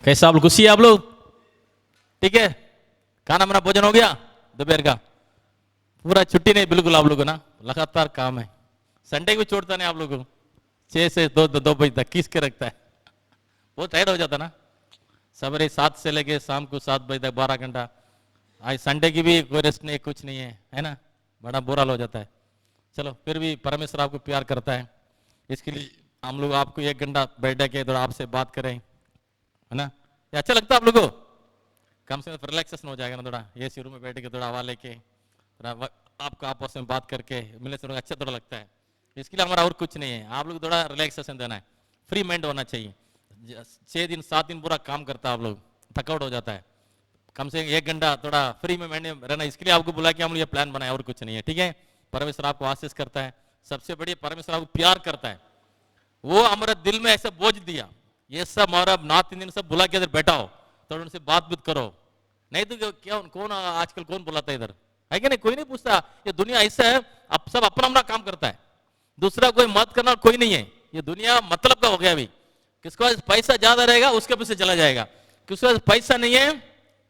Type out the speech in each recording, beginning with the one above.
कैसा आप लोग, खुशी है आप लोग? ठीक है, खाना बना भोजन हो गया दोपहर का? पूरा छुट्टी नहीं बिल्कुल आप लोगों को ना, लगातार काम है। संडे को छोड़ता नहीं आप लोगों को, 6 से 2 बजे तक खींच के रखता है। बहुत टायर्ड हो जाता ना, सवेरे 7 से लेके शाम को 7 बजे तक 12 घंटा। आज संडे की भी कोई रेस्ट नहीं, कुछ नहीं है ना, बड़ा बुरा हो जाता है। चलो फिर भी परमेश्वर आपको प्यार करता है, इसके लिए हम लोग आपको 1 घंटा बैठ के थोड़ा आपसे बात करें, है ना? ये अच्छा लगता है आप लोगों को? कम से कम रिलैक्सेशन हो जाएगा ना, थोड़ा ये शुरू में बैठ के थोड़ा हवा लेके थोड़ा आपको आपस में बात करके मिलने से अच्छा थोड़ा लगता है। इसके लिए हमारा और कुछ नहीं है, आप लोग थोड़ा रिलैक्सेशन देना है, फ्री माइंड होना चाहिए। 6 दिन 7 दिन पूरा काम करता है आप लोग, थकावट हो जाता है। कम से कम 1 घंटा थोड़ा फ्री में मैंने रहना, इसके लिए आपको बोला कि हम लोग ये प्लान बनाए, और कुछ नहीं है। ठीक है, परमेश्वर आपको आशीष करता है, सबसे बढ़िया परमेश्वर आपको प्यार करता है। वो हमारे दिल में ऐसा बोझ दिया, ये सब हमारा नात दिन सब बुला के इधर बैठा हो तो उनसे बात करो, नहीं तो क्या कौन आजकल कौन बुलाता है इधर, है कि नहीं? कोई नहीं पूछता। ये दुनिया ऐसा है, अब सब अपना अपना काम करता है, दूसरा कोई मत करना कोई नहीं है। ये दुनिया मतलब का हो गया अभी, किसके पास पैसा ज्यादा रहेगा उसके पीछे चला जाएगा, किसके पास पैसा नहीं है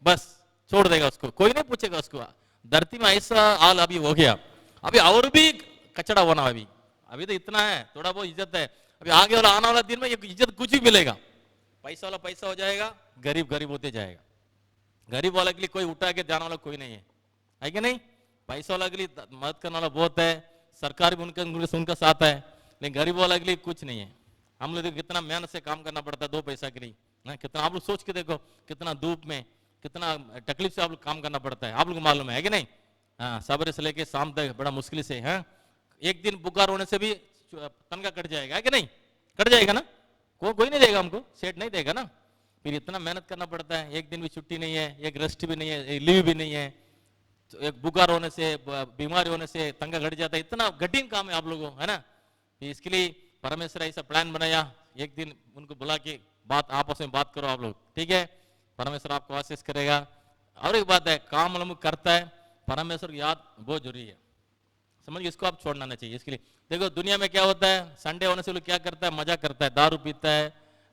बस छोड़ देगा उसको, कोई नहीं पूछेगा उसको। धरती में ऐसा हाल अभी हो गया, अभी और भी कचड़ा होना। अभी तो इतना है, थोड़ा बहुत इज्जत है, अभी आगे वाला आने वाला दिन में ये इज्जत कुछ भी मिलेगा। पैसा वाला पैसा हो जाएगा, गरीब गरीब होते जाएगा। गरीब वाला के लिए कोई उठा के जाने वाला कोई नहीं है कि नहीं? पैसा वाला के लिए मदद करने वाला बहुत है, सरकार भी उनका साथ है, लेकिन गरीब वाला के लिए कुछ नहीं है। हम लोग कितना मेहनत से काम करना पड़ता है 2 पैसा के लिए ना, कितना आप लोग सोच के देखो, कितना धूप में कितना तकलीफ से आप लोग काम करना पड़ता है, आप लोग मालूम है कि नहीं? हाँ, सवेरे से लेके शाम तक बड़ा मुश्किल से है। एक दिन बुखार होने से भी तनख्वाह कट जाएगा, है कि नहीं? कट जाएगा ना, कोई नहीं देगा हमको, सेठ नहीं देगा ना। फिर इतना मेहनत करना पड़ता है, एक दिन भी छुट्टी नहीं है, एक रेस्ट भी नहीं है, लीव भी नहीं है, तो एक बुखार होने से बीमारी होने से तनख्वाह घट जाता है। इतना कठिन काम है आप लोगों, है ना? इसके लिए परमेश्वर ऐसा प्लान बनाया, एक दिन उनको बुला के बात आपस में बात करो आप लोग, ठीक है? परमेश्वर आपको आशीष करेगा। और एक बात है, काम हम करता है, परमेश्वर की याद बहुत जरूरी है, समझिए, इसको आप छोड़ना नहीं चाहिए। इसके लिए देखो दुनिया में क्या होता है, संडे होने से लोग क्या करता है, मजा करता है, दारू पीता है,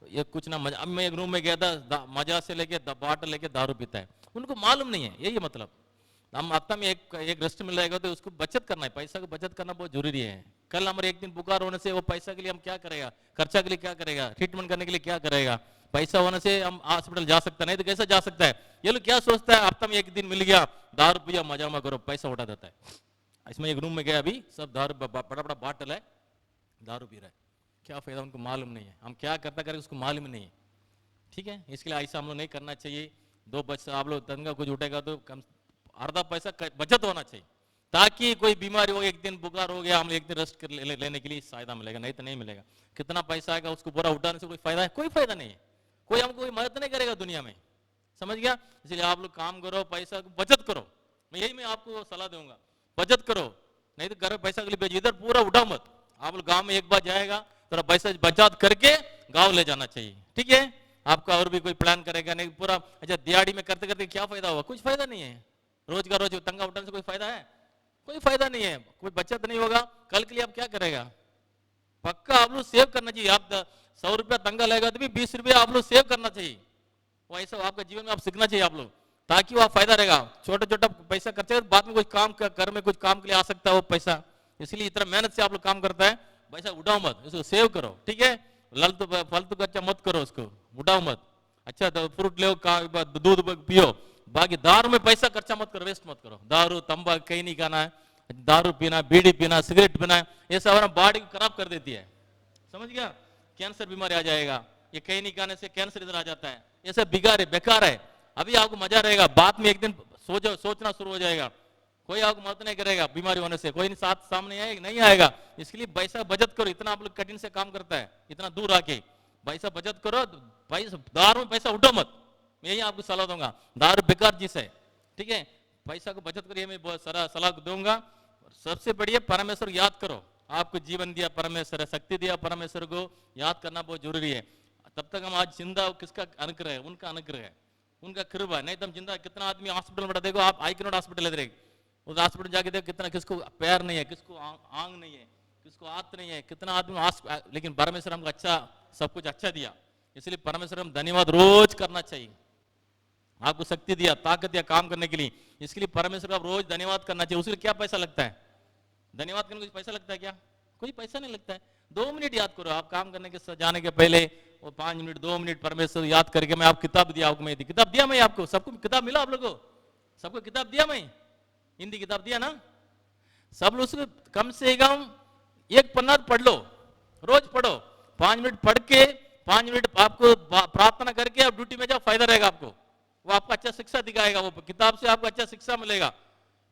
ये कुछ ना मजा। अब मैं एक रूम में गया था, मजा से लेके बाटल लेके दारू पीता है, उनको मालूम नहीं है यही मतलब। हम हफ्ता में एक रेस्ट मिल जाएगा तो उसको बचत करना है, पैसा को बचत करना बहुत जरूरी है। कल हमारे एक दिन बुखार होने से वो पैसा के लिए हम क्या करेगा, खर्चा के लिए क्या करेगा, ट्रीटमेंट करने के लिए क्या करेगा? पैसा होने से हम हॉस्पिटल जा सकते नहीं तो कैसे जा सकता है? ये लोग क्या सोचता है, हफ्ता में एक दिन मिल गया, दारू पिया, मजा करो, पैसा उठा देता है। इसमें एक रूम में गया, अभी सब दारू बड़ा बड़ा बाटल है, दारू पी रहा है, क्या फायदा, उनको मालूम नहीं है हम क्या करता करें, उसको मालूम नहीं है। ठीक है, इसके लिए ऐसा हम लोग नहीं करना चाहिए। 2 बच्चे आप लोग तनख्वाह कुछ उठेगा तो कम आधा पैसा बचत होना चाहिए, ताकि कोई बीमारी हो, एक दिन बुखार हो गया, हम एक दिन रेस्ट कर लेने के लिए फायदा मिलेगा, नहीं तो नहीं मिलेगा। कितना पैसा आएगा उसको पूरा उठाने से कोई फायदा है? कोई फायदा नहीं है, कोई हमको कोई मदद नहीं करेगा दुनिया में, समझ गया? इसलिए आप लोग काम करो, पैसा बचत करो, मैं आपको सलाह दूंगा, बचत करो, नहीं तो घर में पैसा के लिए भेजिए, इधर पूरा उठाओ मत। आप लोग गांव में एक बार जाएगा, थोड़ा पैसा बचत करके गांव ले जाना चाहिए, ठीक है? आपका और भी कोई प्लान करेगा नहीं पूरा। अच्छा, दिहाड़ी में करते करते क्या फायदा होगा? कुछ फायदा नहीं है। रोज का रोज तंगा उठाने से कोई फायदा है? कोई फायदा नहीं है, कोई बचत नहीं होगा, कल के लिए आप क्या करेगा? पक्का आप लोग सेव करना चाहिए। आप 100 रुपया तंगा लगेगा तो भी 20 रुपया आप लोग सेव करना चाहिए। वो ऐसा आपका जीवन में आप सीखना चाहिए आप लोग, ताकि वो फायदा रहेगा। छोटा छोटा पैसा खर्चे बाद में कुछ काम घर में कुछ काम के लिए आ सकता है वो पैसा, इसलिए इतना मेहनत से आप लोग काम करता है, पैसा उठाओ मत, उसको सेव करो, ठीक है? फालतू खर्चा मत करो, उसको उठाओ मत। अच्छा, तो फ्रूट ले, दूध पियो, बाकी दारू में पैसा खर्चा मत करो, वेस्ट मत करो। दारू तंबाकू कहीं नहीं खाना है, दारू पीना, बीड़ी पीना, सिगरेट पीना, ये सब हमारा बॉडी को खराब कर देती है, समझ गया? कैंसर बीमारी आ जाएगा, ये कहीं नहीं खाने से कैंसर इधर आ जाता है, ये सब बिगाड़ है, बेकार है। अभी आपको मजा रहेगा, बाद में एक दिन सोचना शुरू हो जाएगा, कोई आपको मदद नहीं करेगा, बीमारी होने से कोई नहीं साथ सामने आएगा, नहीं आएगा। इसके लिए पैसा बचत करो, इतना आप लोग कठिन से काम करता है, इतना दूर आके पैसा बचत करो, पैसा दारू में पैसा उठो मत, मैं यही आपको सलाह दूंगा। दारू बेकार चीज है, ठीक है? पैसा को बचत करिए, मैं बहुत सारा सलाह दूंगा। सबसे बढ़िया परमेश्वर याद करो, आपको जीवन दिया परमेश्वर है, शक्ति दिया परमेश्वर को, याद करना बहुत जरूरी है। तब तक हम आज जिंदा, किसका अनुग्रह है? उनका अनुग्रह है, उनका कृपा है, नहीं तो हम जिंदा। कितना आदमी हॉस्पिटल में देखो आप, आई कैनॉट हॉस्पिटल है, उस हॉस्पिटल जाके देखो कितना, किसको पैर नहीं है, किसको आंग नहीं है, किसको हाथ नहीं है, कितना आदमी लेकिन परमेश्वर हमको अच्छा, सब कुछ अच्छा दिया। इसलिए परमेश्वर हम धन्यवाद रोज करना चाहिए। आपको शक्ति दिया, ताकत दिया काम करने के लिए, इसके लिए परमेश्वर का आप रोज धन्यवाद करना चाहिए। उसके लिए क्या पैसा लगता है? धन्यवाद करने को पैसा लगता है क्या? कोई पैसा नहीं लगता है। 2 मिनट याद करो आप काम करने के जाने के पहले, वो 5 मिनट 2 मिनट परमेश्वर याद करके, मैं आप किताब दिया, आपको मैं किताब दिया, मैं आपको सबको किताब मिला, आप लोगों को सबको किताब दिया, मैं हिंदी किताब दिया ना, सब लोग उसको कम से कम 1 पन्ना पढ़ लो, रोज पढ़ो, 5 मिनट पढ़ के 5 मिनट आपको प्रार्थना करके आप ड्यूटी में जाओ, फायदा रहेगा आपको। वो आपको अच्छा शिक्षा दिखाएगा, वो किताब से आपको अच्छा शिक्षा मिलेगा,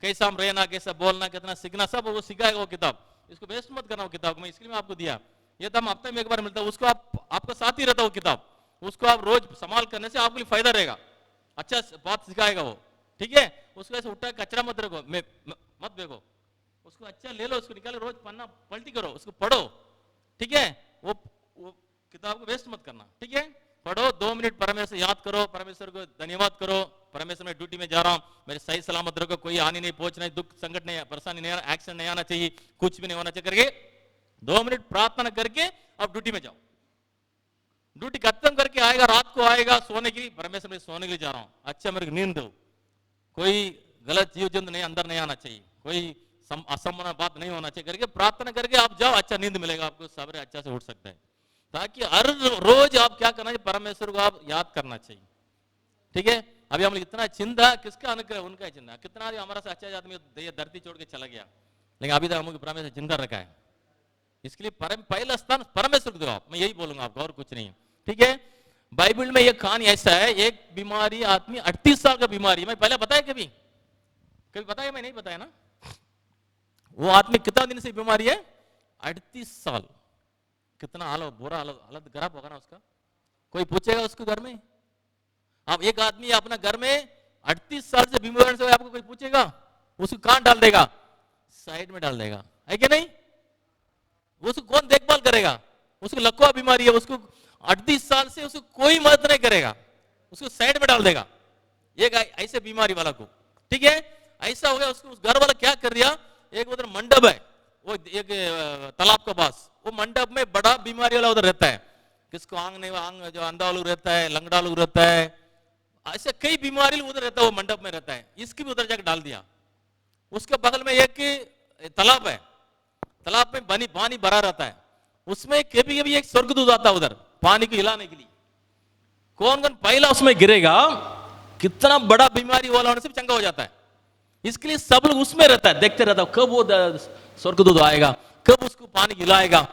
कैसा हम रहना, कैसा बोलना, कितना सीखना, सब वो सिखाएगा वो किताब। इसको वेस्ट मत करना वो किताब को, मैं इसलिए मैं आपको दिया। ये तो हम हफ्ते में 1 बार मिलता है, उसको आपका साथ ही रहता है वो किताब, उसको आप रोज संभाल करने से आपके लिए फायदा रहेगा, अच्छा बात सिखाएगा वो, ठीक है। उसको ऐसे उठा कचरा मत रखो, मत फेंको, उसको अच्छा ले लो, उसको निकालो, रोज पन्ना पलटी करो, उसको पढ़ो, ठीक है। वो किताब को वेस्ट मत करना, ठीक है। पढ़ो, 2 मिनट परमेश्वर याद करो, परमेश्वर को धन्यवाद करो, परमेश्वर मैं ड्यूटी में जा रहा हूँ, मेरे सही सलामत रखो, कोई हानि नहीं पहुंचना, दुख संकट नहीं, परेशानी नहीं आना, एक्सीडेंट नहीं आना चाहिए, कुछ भी नहीं होना चाहिए करके 2 मिनट प्रार्थना करके अब ड्यूटी में जाओ। ड्यूटी खत्म करके आएगा, रात को आएगा सोने के लिए, परमेश्वर मैं सोने के लिए जा रहा हूँ, अच्छा मेरे को नींद दो, कोई गलत जीव जंतु नहीं अंदर नहीं आना चाहिए, कोई असंभावना बात नहीं होना चाहिए करके प्रार्थना करके आप जाओ, अच्छा नींद मिलेगा आपको, सवेरे अच्छा से उठ सकता है। ताकि हर रोज आप क्या करना चाहिए, परमेश्वर को आप याद करना चाहिए, ठीक है। अभी हम इतना चिंता किसका अनुग्रह, उनका चिंता, कितना हमारा से अच्छा आदमी धरती छोड़ के चला गया, लेकिन अभी तक हमको परमेश्वर जिंदा रखा है, इसके लिए पहला स्थान परमेश्वर को दो आप, मैं यही बोलूंगा आपको और कुछ नहीं, ठीक है। बाइबल में एक कहानी ऐसा है, एक बीमारी आदमी 38 साल का बीमारी, मैं पहले बताया कभी बताया, मैं नहीं बताया ना। वो आदमी कितना दिन से बीमारी है? 38 साल। कितना हालत बुरा, हालत खराब होगा ना उसका। कोई पूछेगा उसको घर में, आप एक आदमी अपना घर में 38 साल से बीमार से, आपको कोई पूछेगा उसको कहां डाल देगा? साइड में डाल देगा, है कि नहीं? उसको कौन देखभाल करेगा? उसको लकवा बीमारी है, उसको 38 साल से उसको कोई मदद नहीं करेगा, उसको साइड में डाल देगा, एक ऐसे बीमारी वाला को, ठीक है। ऐसा हो गया, उसको उस घर वाला क्या कर दिया, एक उधर मंडप है, वो एक तालाब के पास, वो मंडप में बड़ा बीमारी वाला उधर रहता है, किसको आंग नहीं, आंग जो अंधा लोग रहता है, लंगड़ा लोग रहता है, ऐसे कई बीमारी उधर रहता है, वो मंडप में रहता है, इसकी भी उधर जाकर डाल दिया। उसके बगल में एक तालाब है, तालाब में पानी भरा रहता है, उसमें कभी कभी एक स्वर्गदूत आता है उधर पानी को हिलाने के लिए। कौन कौन पहला उसमें गिरेगा, कितना बड़ा बीमारी वाला होने से भी चंगा हो जाता है। इसके लिए सब लोग उसमें रहता है, देखते रहता है कब वो स्वर्गदूत आएगा, कब उसको पानी हिलाएगा,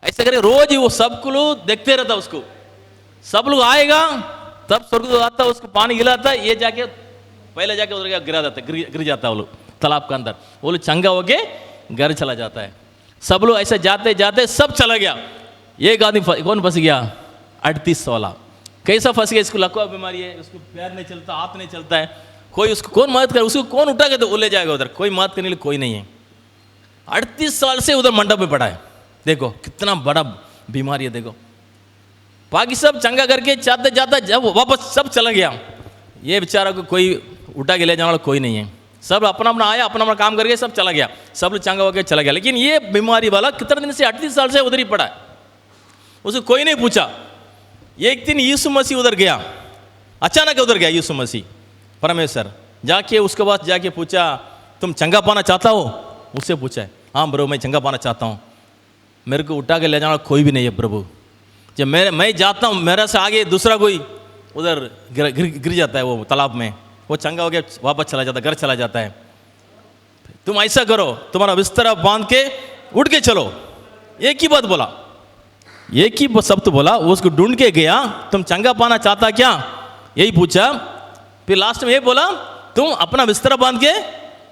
ऐसे करके रोज ही वो सब लोग देखते रहता है उसको। सब लोग आएगा तब स्वर्गदूत आता है, उसको पानी हिलाता है, ये जाके पहले जाके उधर गिरा जाता है, गिर जाता है वो लोग तालाब के अंदर, वो लोग चंगा होके घर चला जाता है। सब लोग ऐसे जाते जाते सब चला गया, एक आदमी कौन फंस गया? 38 वाला। कैसा फंस गया? इसको लकवा बीमारी है, उसको पैर नहीं चलता, हाथ नहीं चलता है, कोई उसको कौन मदद करे, उसको कौन उठा के तो ले जाएगा उधर, कोई मदद करने के लिए कोई नहीं है। 38 साल से उधर मंडप में पड़ा है, देखो कितना बड़ा बीमारी है। देखो बाकी सब चंगा करके जाते जाता जब वापस सब चला गया, ये बेचारा को कोई उठा के ले जाने वाला कोई नहीं है, सब अपना अपना आया, अपना अपना काम करके सब चला गया, सब लोग चंगा होकर चला गया। लेकिन ये बीमारी वाला कितने दिन से 38 साल से उधर ही पड़ा है, उसको कोई नहीं पूछा। एक दिन यीशु मसीह उधर गया, अचानक उधर गया यीशु मसीह परमेश्वर, जाके उसके पास जाके पूछा तुम चंगा पाना चाहता हो? उससे पूछा है, हाँ प्रभु मैं चंगा पाना चाहता हूँ, मेरे को उठा के ले जाना कोई भी नहीं है प्रभु, जब मैं जाता हूँ मेरा से आगे दूसरा कोई उधर गिर जाता है वो तालाब में, वो चंगा हो गया वापस चला जाता है, घर चला जाता है। तुम ऐसा करो, तुम्हारा बिस्तरा बांध के उठ के चलो। एक ही बात बोला, एक ही शब्द बोला, उसको ढूंढ के गया, तुम चंगा पाना चाहता क्या, यही पूछा। फिर लास्ट में ये बोला तुम अपना बिस्तरा बांध के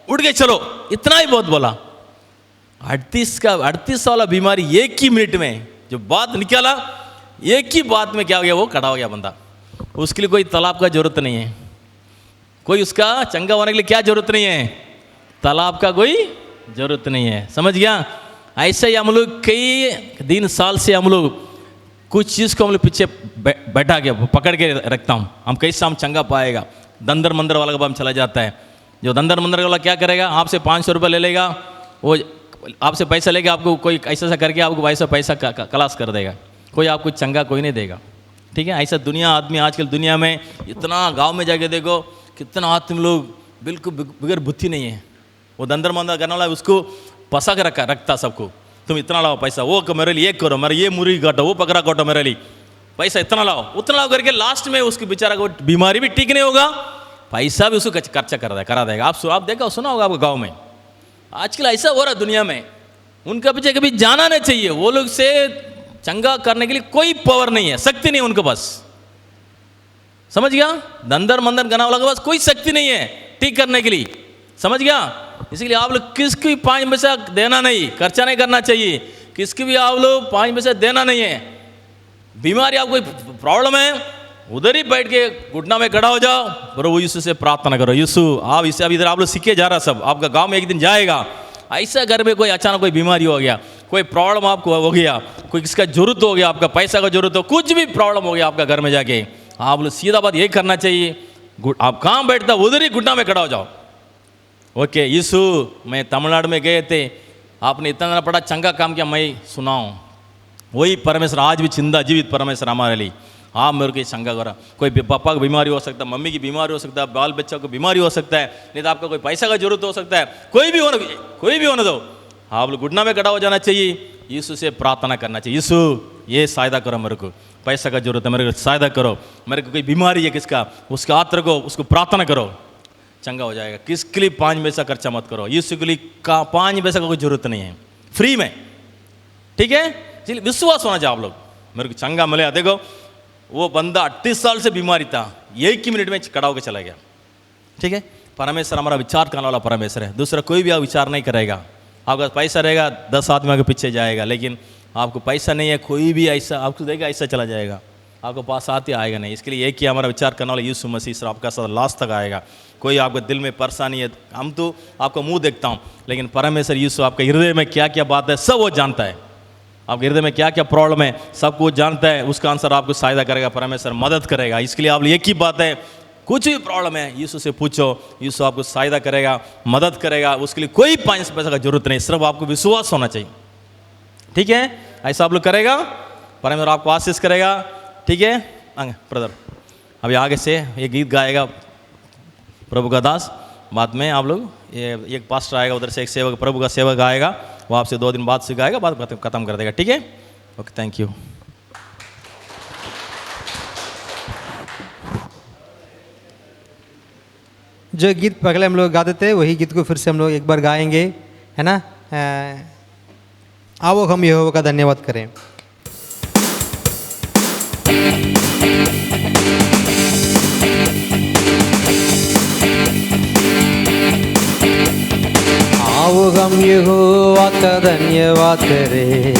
उठ के चलो, इतना ही बहुत बोला। 38 वाला बीमारी एक ही मिनट में जो बात निकाला, एक ही बात में क्या हो गया, वो खड़ा हो गया बंदा। उसके लिए कोई तालाब का जरूरत नहीं है, कोई उसका चंगा होने के लिए क्या जरूरत नहीं है, तालाब का कोई जरूरत नहीं है, समझ गया। ऐसे ही हम लोग कई दिन साल से हम लोग कुछ चीज़ को हम लोग पीछे बैठा के पकड़ के रखता हूँ, हम कैसे हम चंगा पाएगा। दंदर मंदर वाला का हम चला जाता है, जो दंदर मंदर वाला क्या करेगा, आपसे 500 रुपये ले लेगा, वो आपसे पैसा लेगा, आपको कोई ऐसा करके आपको वैसा पैसा खलास कर देगा, कोई आपको चंगा कोई नहीं देगा। ठीक है, ऐसा दुनिया आदमी आजकल दुनिया में इतना, गांव में जाके देखो कितना आदमी लोग बिल्कुल बगैर बुद्धि नहीं है। वो दंदर मंदर करने वाला उसको फंसा के रखता सबको, तुम इतना लाओ पैसा, वो मेरे लिए एक करो, मेरे ये मुर्गी काटो, वो बकरा काटो, मेरे लिए पैसा इतना लाओ उतना लाओ करके लास्ट में उसके बेचारा को बीमारी भी ठीक नहीं होगा, पैसा भी उसको खर्चा करा देगा। आप देखा सुना होगा आपको गाँव में आजकल ऐसा हो रहा है दुनिया में। उनका पीछे कभी जाना नहीं चाहिए, वो लोग से चंगा करने के लिए कोई पावर नहीं है, शक्ति नहीं है उनके पास, समझ गया? दंदर मंदर करने वाला के पास कोई शक्ति नहीं है ठीक करने के लिए, समझ गया? इसलिए आप लोग किसको भी 5 पैसा देना नहीं, खर्चा नहीं करना चाहिए, किसकी भी आप लोग 5 पैसा देना नहीं है। बीमारी आपको प्रॉब्लम है, उधर ही बैठ के घुटना में खड़ा हो जाओ, प्रभु यीशु से प्रार्थना करो, यीशु आप इसे, अब इधर आप लोग सीखे जा रहा सब, आपका गांव में एक दिन जाएगा, ऐसा घर में कोई अचानक कोई बीमारी हो गया, कोई प्रॉब्लम आपको हो गया, कोई किसका जरूरत हो गया, आपका पैसा का जरूरत हो, कुछ भी प्रॉब्लम हो गया आपका घर में जाके, आप लोग सीधा बात यही करना चाहिए, आप कहाँ बैठता उधर ही घुटना में खड़ा हो जाओ। ओके यीशु, मैं तमिलनाडु में गए थे, आपने इतना बड़ा चंगा काम किया, मैं सुनाऊँ, वही परमेश्वर आज भी जिंदा जीवित परमेश्वर हमारे लिए, आप मेरे को चंगा करा। कोई पापा को बीमारी हो सकता है, मम्मी की बीमारी हो सकता है, बाल बच्चा को बीमारी हो सकता है, नहीं तो आपका कोई पैसा का जरूरत हो सकता है, कोई भी होने दो, आप लोग घुटना में खड़ा हो जाना चाहिए, यीशु से प्रार्थना करना चाहिए, यीशु ये सहायता करो, मेरे को पैसा का जरूरत है, मेरे को सहायता करो, मेरे को कोई बीमारी है किसका, उसके आत्र को उसको प्रार्थना करो, चंगा हो जाएगा। किसके लिए 5 पैसा खर्चा मत करो, यीशु के लिए 5 पैसा का कोई जरूरत नहीं है, फ्री में, ठीक है? इसलिए विश्वास होना चाहिए आप लोग, मेरे को चंगा मिले। देखो वो बंदा 38 साल से बीमारी था, 1 ही मिनट में खड़ा होकर चला गया, ठीक है? परमेश्वर हमारा विचार करने वाला परमेश्वर है, दूसरा कोई भी आप विचार नहीं करेगा। आपका पैसा रहेगा 10 आदमी के पीछे जाएगा, लेकिन आपको पैसा नहीं है, कोई भी ऐसा आपको देगा ऐसा चला जाएगा, आपको पास आते आएगा नहीं। इसके लिए एक ही हमारा विचार करने वाला यीशु मसीह सर आपका साथ लास्ट तक आएगा। कोई आपके दिल में परेशानी है, हम तो आपका मुंह देखता हूँ, लेकिन परमेश्वर यीशु आपके हृदय में क्या क्या बात है सब वो जानता है, आपके हृदय में क्या क्या प्रॉब्लम है सब कुछ जानता है, उसका आंसर आपको सहायता करेगा, परमेश्वर मदद करेगा। इसके लिए आप एक ही बात है, कुछ भी प्रॉब्लम है यीशु से पूछो, यीशु आपको सहायता करेगा, मदद करेगा, उसके लिए कोई 5 पैसा का जरूरत नहीं, सिर्फ आपको विश्वास होना चाहिए, ठीक है? ऐसा आप लोग करेगा, परमेश्वर आपको आशीष करेगा, ठीक है? ब्रदर अभी आगे से ये गीत गाएगा प्रभु का दास, बाद में आप लोग ये एक पास्टर आएगा, उधर से एक सेवक प्रभु का सेवक आएगा, वो आपसे 2 दिन बाद सिखाएगा, बात खत्म कर देगा, ठीक है? Okay, thank you. जो गीत पहले हम लोग गाते थे वही गीत को फिर से हम लोग एक बार गाएंगे, है ना? आओ हम यहोवा का धन्यवाद करें। आओ हम यहोवा का धन्यवाद करें,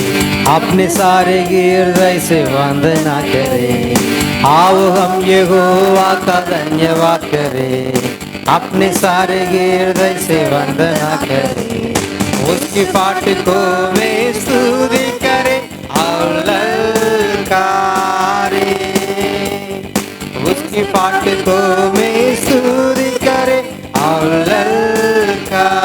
अपने सारे हृदय से वंदना करें। आओ हम यहोवा का धन्यवाद करें, अपने सारे हृदय से वंदना करें। उसकी फाटकों में स्तुति करें और ललकारे, उसकी फाटकों में स्तुति करें और ललकारे।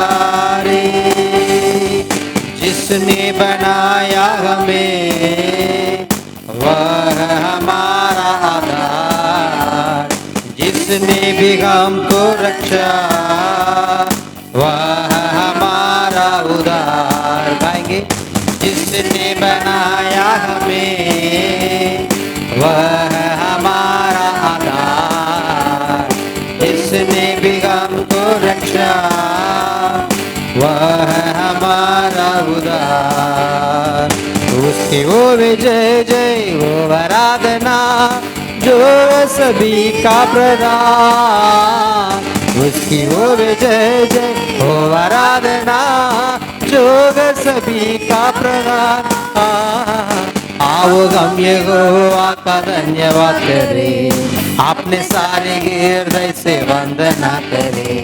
जिसने बनाया हमें वह हमारा आधार, जिसने भी हमको रक्षा वह हमारा उद्धार। गाएंगे, जिसने बनाया हमें वह हमारा आधार, जिसने भी हमको रक्षा वह हमारा उद्धार। उसकी वो जय जय वो आराधना जो सभी का प्रधान, उसकी वो जय जय वो आराधना जो सभी का प्रधान। आओ हम यहोवा का धन्यवाद करें, अपने सारे हृदय से वंदना करें।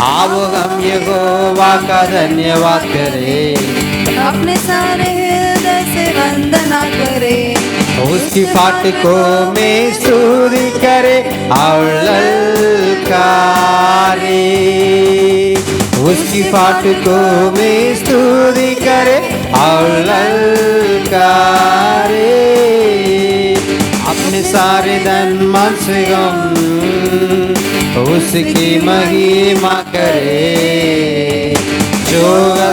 आओ हम यहोवा का धन्यवाद करें, अपने सारे हृदय से वंदना करें। उसकी फाटकों में स्तुति करे और ललकारे, उसकी फाटकों में स्तुति करे और ललकारे। अपने सारे धन मन से गम उसकी महिमा करे जो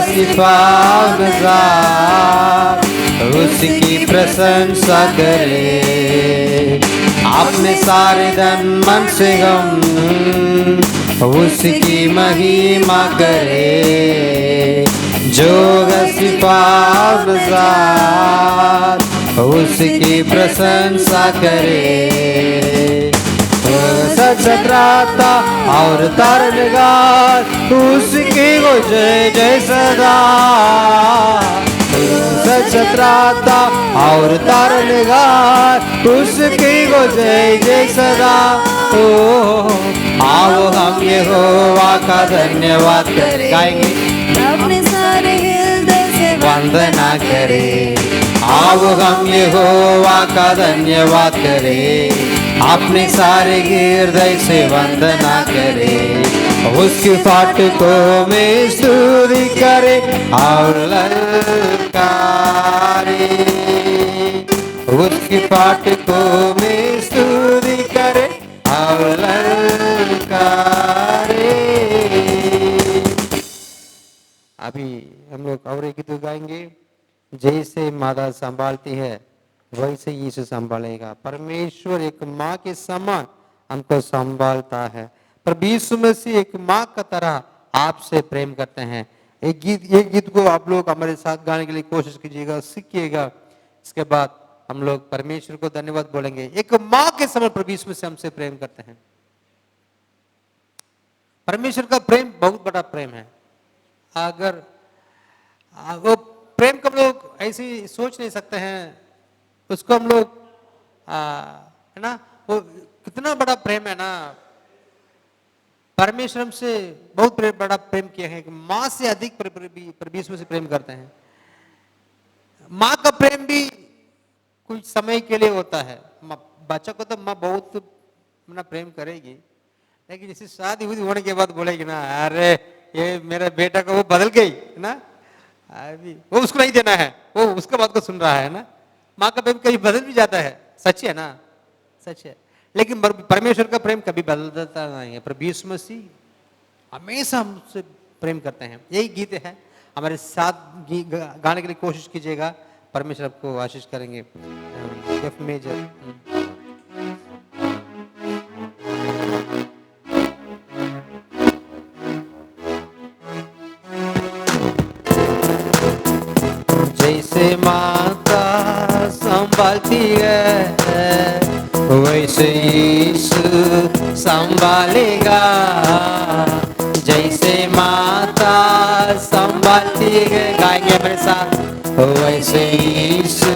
सिफावजार उसकी प्रशंसा करे आपने सारे धन मन से गम उसकी महिमा करे जो सिफावजार उसकी प्रशंसा करे सचराता और तरनगार उसकी वो जय जय सदा सचराता और तरनगार उसकी वो जय जय सदा ओ आओ हम यहोवा का धन्यवाद गाएंगे अपने सारे हृदय से वंदना करे आओ हम यहोवा का धन्यवाद करे अपने सारे हृदय से वंदना करे उसके फाटकों में स्तुति करे और ललकारे उसके फाटकों में स्तुति करे और ललकारे। अभी हम लोग और एक गीत गाएंगे जैसे माता संभालती है वैसे यीशु संभालेगा। परमेश्वर एक माँ के समान हमको संभालता है। पर यीशु मसीह एक माँ का तरह आपसे प्रेम करते हैं। एक गीत को आप लोग हमारे साथ गाने के लिए कोशिश कीजिएगा, सीखिएगा। इसके बाद हम लोग परमेश्वर को धन्यवाद बोलेंगे। एक माँ के समान प्रभु यीशु मसीह हमसे प्रेम करते हैं। परमेश्वर का प्रेम बहुत बड़ा प्रेम है। अगर वो प्रेम को हम लोग ऐसे सोच नहीं सकते हैं, उसको हम लोग है ना, वो कितना बड़ा प्रेम है ना। परमेश्वर हमसे बहुत बड़ा प्रेम किया है। माँ से अधिक परमेश्वर से प्रेम करते हैं। माँ का प्रेम भी कुछ समय के लिए होता है। बच्चा को तो माँ बहुत ना प्रेम करेगी, लेकिन जैसे शादी होने के बाद बोलेगी ना, अरे ये मेरा बेटा को वो बदल गई ना, अभी वो उसको नहीं देना है, वो उसका बात को सुन रहा है ना। माँ का प्रेम कभी बदल भी जाता है, सच है ना, सच है। लेकिन परमेश्वर का प्रेम कभी बदलता नहीं है। प्रभु यीशु मसीह हमेशा हमसे प्रेम करते हैं। यही गीत है, हमारे साथ गाने के लिए कोशिश कीजिएगा। परमेश्वर आपको आशीष करेंगे। F major. जैसे माता संभालती है वैसे यीशु संभालेगा। जैसे माता संभालती है, गाएंगे मेरे साथ, वैसे यीशु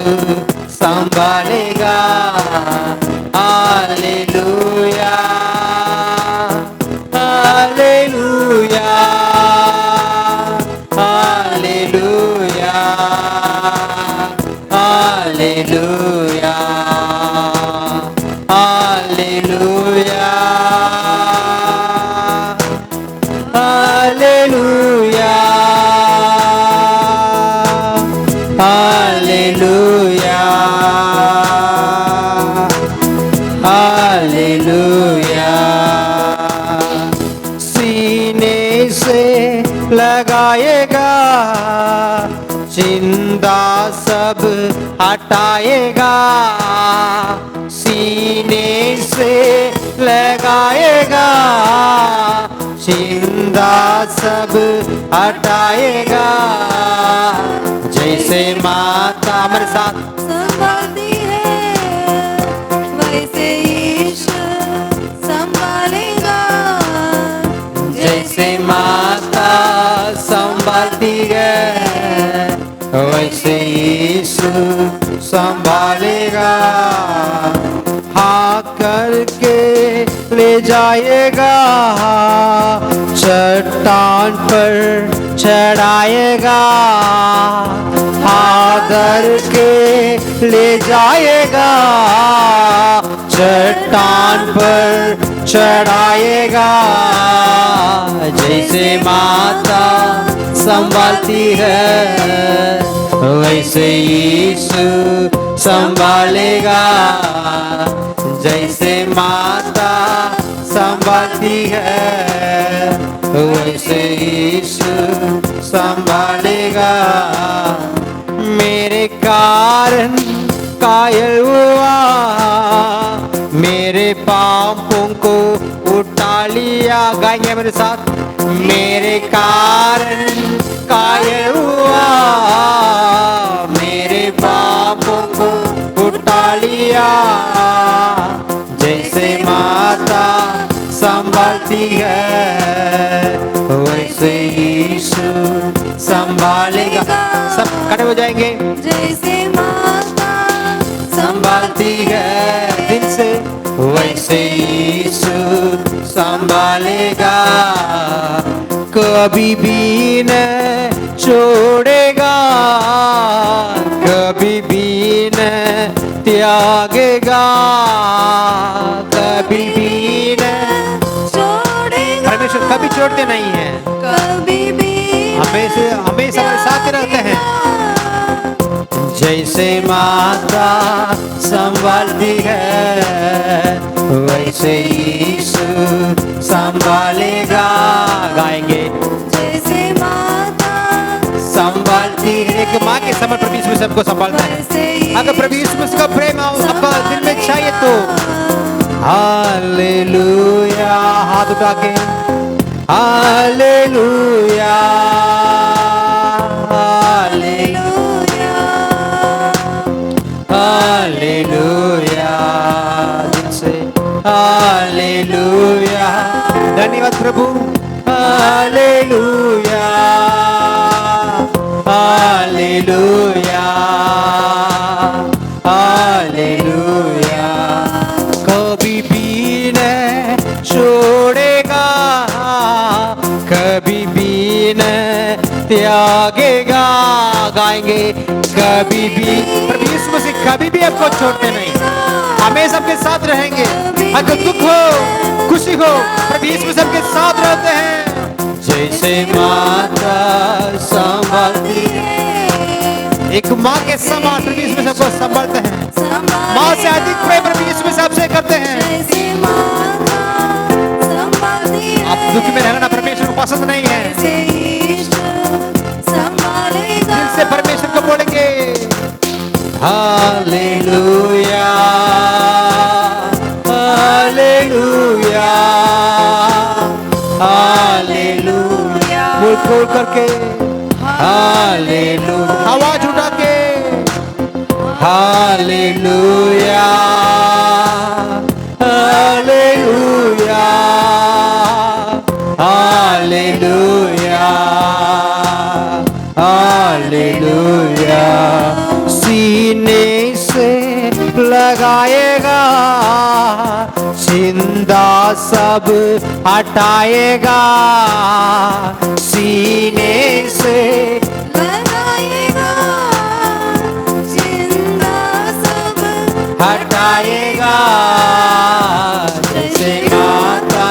संभालेगा। Hallelujah hallelujah hallelujah hallelujah hallelujah hallelujah hallelujah hallelujah. सीने से लगाएगा, चिंता सब हटाएगा। सीने से लगाएगा, चिंता सब हटाएगा। जैसे माता हमारे साथ संभालती है वैसे यीशु संभालेगा। जैसे माता संभालती है वैसे यीशु संभालेगा। हाँ करके ले जाएगा, चट्टान पर चढ़ाएगा। हाँ करके ले जाएगा, चट्टान पर चढ़ाएगा। जैसे माता संभालती है वैसे यीशु संभालेगा, जैसे माता संभालती है वैसे यीशु संभालेगा। मेरे कारण कायल हुआ, मेरे पापों को उठा लिया। गाएंगे मेरे साथ, मेरे कारण कायल हुआ, मेरे पापों को उठा लिया, जैसे माता संभालती है वैसे यीशु संभालेगा। सब खड़े हो जाएंगे। जैसे माता संभालती है दिल से वैसे यीशु संभालेगा, कभी भी न छोड़ेगा, कभी भी न त्यागेगा, कभी भी न छोड़ेगा, परमेश्वर कभी छोड़ते नहीं है, कभी भी हमेशा हमेशा हमारे साथ रहते हैं। जैसे माता संभालती है वैसे यीशु संभालेगा। गाएंगे, जैसे माता संभालती है। एक माँ के समान प्रभु यीशु सबको संभालता है। अगर प्रभु यीशु मसीह का प्रेम आपका दिल में चाहिए तो हालेलुया, हाथ उठा के हालेलुया, हालेलुया, हालेलुया, दिल से हालेलुया। धन्यवाद प्रभु, हालेलुया, हालेलुया, हालेलुया। कभी भी न छोड़ेगा, कभी भी न त्यागेगा। गाएंगे, कभी भी प्रभु यीशु मसीह कभी भी आपको छोड़ते नहीं, हमेशा सबके साथ रहेंगे। अगर दुख हो खुशी हो प्रभु यीशु मसीह सबके साथ रहते हैं। जैसे माता संभालती है, एक माँ के समान प्रभु यीशु मसीह सबको संभालते हैं। माँ से अधिक प्रेम प्रभु यीशु मसीह सबसे करते हैं। आप दुख में रहना परमेश्वर को पसंद नहीं है। दिल से परमेश्वर को बोलेंगे हालेलुया, हालेलुया, हालेलुया। मुंह खोल करके हालेलुया, आवाज उठा के हालेलुया, हालेलुया, हालेलुया, हालेलुया। सीने से लगाएगा, चिंता सब हटाएगा। सीने से लगाएगा, चिंता सब हटाएगा, जैसे माता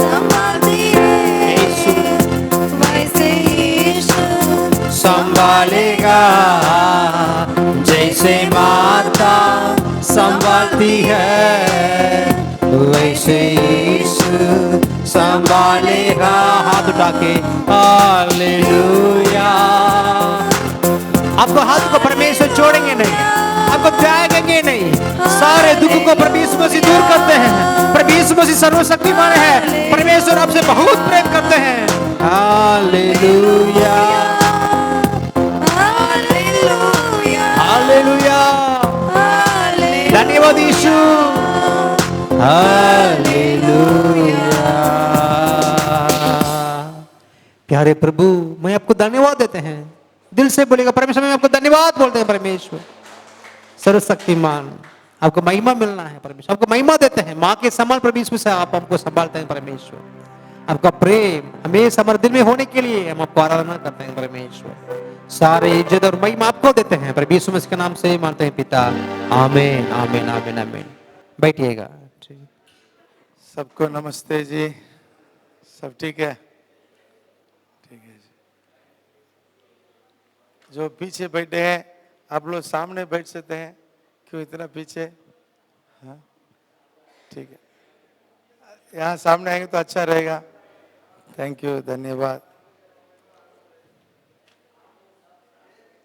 संभालती है यीशु वैसे यीशु संभालेगा। जैसे माता संभालती है वैसे यीशु संभालेगा। हाथ उठा के हालेलुया। आपको हाथ को परमेश्वर छोड़ेंगे नहीं, आपको त्यागेंगे नहीं। सारे दुख को प्रभु यीशु मसीह दूर करते हैं। प्रभु यीशु मसीह सर्वशक्तिमान है। परमेश्वर आपसे बहुत प्रेम करते हैं। Hallelujah, hallelujah, hallelujah. हालेलुया। धन्यवाद यीशु, हालेलुया। प्यारे प्रभु, मैं आपको धन्यवाद देते हैं। दिल से बोलेगा परमेश्वर, मैं आपको धन्यवाद बोलते हैं। परमेश्वर सर्वशक्तिमान, आपको महिमा मिलना है। परमेश्वर आपको महिमा देते हैं। माँ के समान प्रभु यीशु से आप हमको संभालते हैं। परमेश्वर आपका प्रेम हमेशा हमारे दिल में होने के लिए हम आपको आराधना करते हैं। परमेश्वर सारे इज्जत और महिमा आपको देते हैं। प्रभु यीशु मसीह के नाम से मानते हैं पिता, आमीन, आमीन, आमीन, आमीन। बैठिएगा। सबको नमस्ते जी। सब ठीक है? ठीक है जी। जो पीछे बैठे हैं आप लोग सामने बैठ सकते हैं। क्यों इतना पीछे? हाँ ठीक है, यहाँ सामने आएंगे तो अच्छा रहेगा। थैंक यू, धन्यवाद।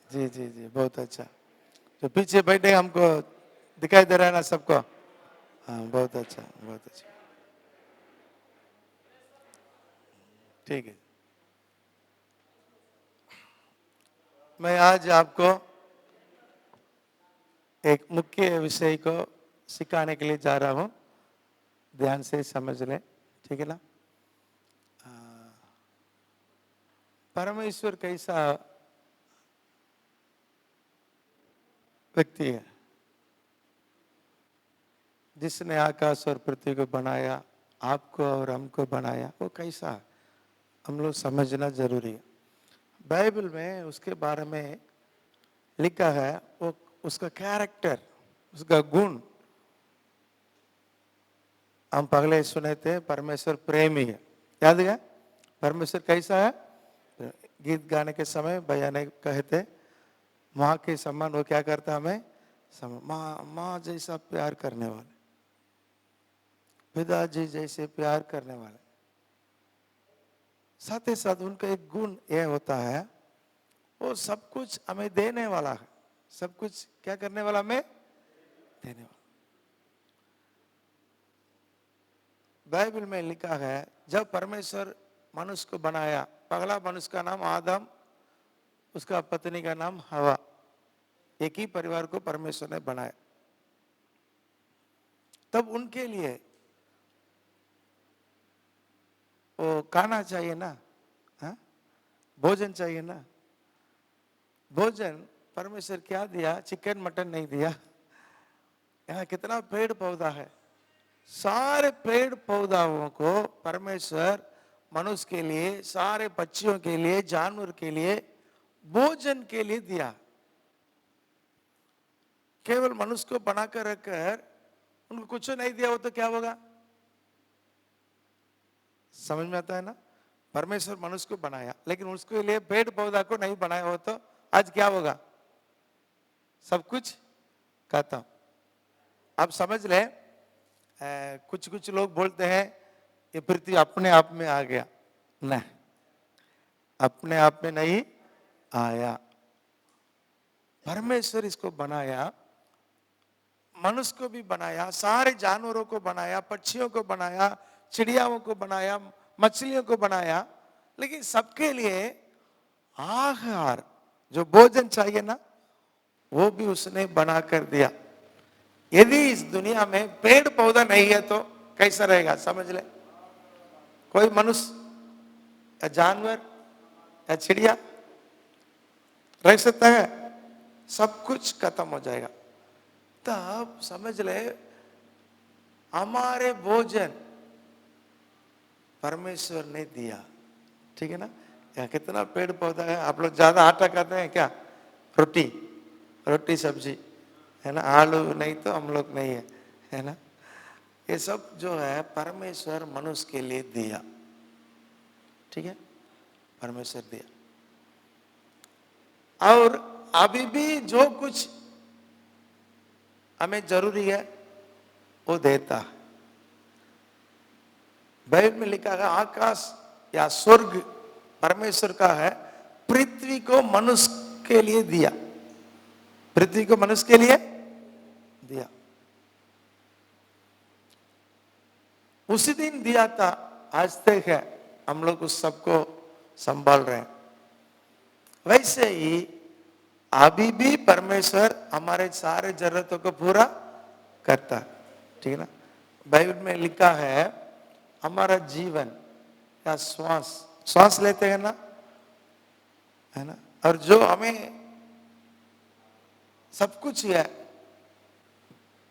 जी जी जी, बहुत अच्छा। जो पीछे बैठे हमको दिखाई दे रहा है ना सबको? हाँ बहुत अच्छा, बहुत अच्छा। ठीक है, मैं आज आपको एक मुख्य विषय को सिखाने के लिए जा रहा हूं, ध्यान से समझ लें, ठीक है ना? परमेश्वर कैसा व्यक्ति है? जिसने आकाश और पृथ्वी को बनाया, आपको और हमको बनाया, वो कैसा है? हम लोग समझना जरूरी है। बाइबल में उसके बारे में लिखा है, वो उसका कैरेक्टर, उसका गुण हम पहले सुने थे। परमेश्वर प्रेमी है, याद है? परमेश्वर कैसा है? गीत गाने के समय भैया ने कहे थे, माँ के समान वो क्या करता हमें? माँ माँ जैसा प्यार करने वाले, पिताजी जैसे प्यार करने वाले। साथ ही साथ उनका एक गुण यह होता है, वो सब कुछ हमें देने वाला है। सब कुछ क्या करने वाला? हमें देने वाला। बाइबल में लिखा है, जब परमेश्वर मनुष्य को बनाया, पहला मनुष्य का नाम आदम, उसका पत्नी का नाम हवा, एक ही परिवार को परमेश्वर ने बनाया। तब उनके लिए वो खाना चाहिए ना, हाँ? भोजन चाहिए ना। भोजन परमेश्वर क्या दिया? चिकन मटन नहीं दिया। यहाँ कितना पेड़ पौधा है, सारे पेड़ पौधाओं को परमेश्वर मनुष्य के लिए, सारे पक्षियों के लिए, जानवर के लिए, भोजन के लिए दिया। केवल मनुष्य को बनाकर रखकर उनको कुछ नहीं दिया हो तो क्या होगा? समझ में आता है ना? परमेश्वर मनुष्य को बनाया, लेकिन उसके लिए पेड़ पौधा को नहीं बनाया हो तो आज क्या होगा? सब कुछ खत्म। आप समझ ले, कुछ कुछ लोग बोलते हैं ये पृथ्वी अपने आप में आ गया। नहीं, अपने आप में नहीं आया। परमेश्वर इसको बनाया, मनुष्य को भी बनाया, सारे जानवरों को बनाया, पक्षियों को बनाया, चिड़ियाओं को बनाया, मछलियों को बनाया, लेकिन सबके लिए आहार, जो भोजन चाहिए ना, वो भी उसने बना कर दिया। यदि इस दुनिया में पेड़ पौधा नहीं है तो कैसा रहेगा? समझ ले, कोई मनुष्य या जानवर या चिड़िया रह सकता है? सब कुछ खत्म हो जाएगा। तब समझ ले, हमारे भोजन परमेश्वर ने दिया, ठीक है ना? यहाँ कितना पेड़ पौधा है। आप लोग ज्यादा आटा खाते हैं क्या? रोटी, रोटी सब्जी है ना? आलू नहीं तो हम लोग नहीं है ना? ये सब जो है परमेश्वर मनुष्य के लिए दिया, ठीक है? परमेश्वर दिया। और अभी भी जो कुछ हमें जरूरी है वो देता है। बाइबल में लिखा है, आकाश या स्वर्ग परमेश्वर का है, पृथ्वी को मनुष्य के लिए दिया। पृथ्वी को मनुष्य के लिए दिया, उसी दिन दिया था, आज तक है, हम लोग उस सबको संभाल रहे हैं। वैसे ही अभी भी परमेश्वर हमारे सारे जरूरतों को पूरा करता है, ठीक है ना? बाइबल में लिखा है, हमारा जीवन या श्वास लेते हैं ना, है ना? और जो हमें सब कुछ है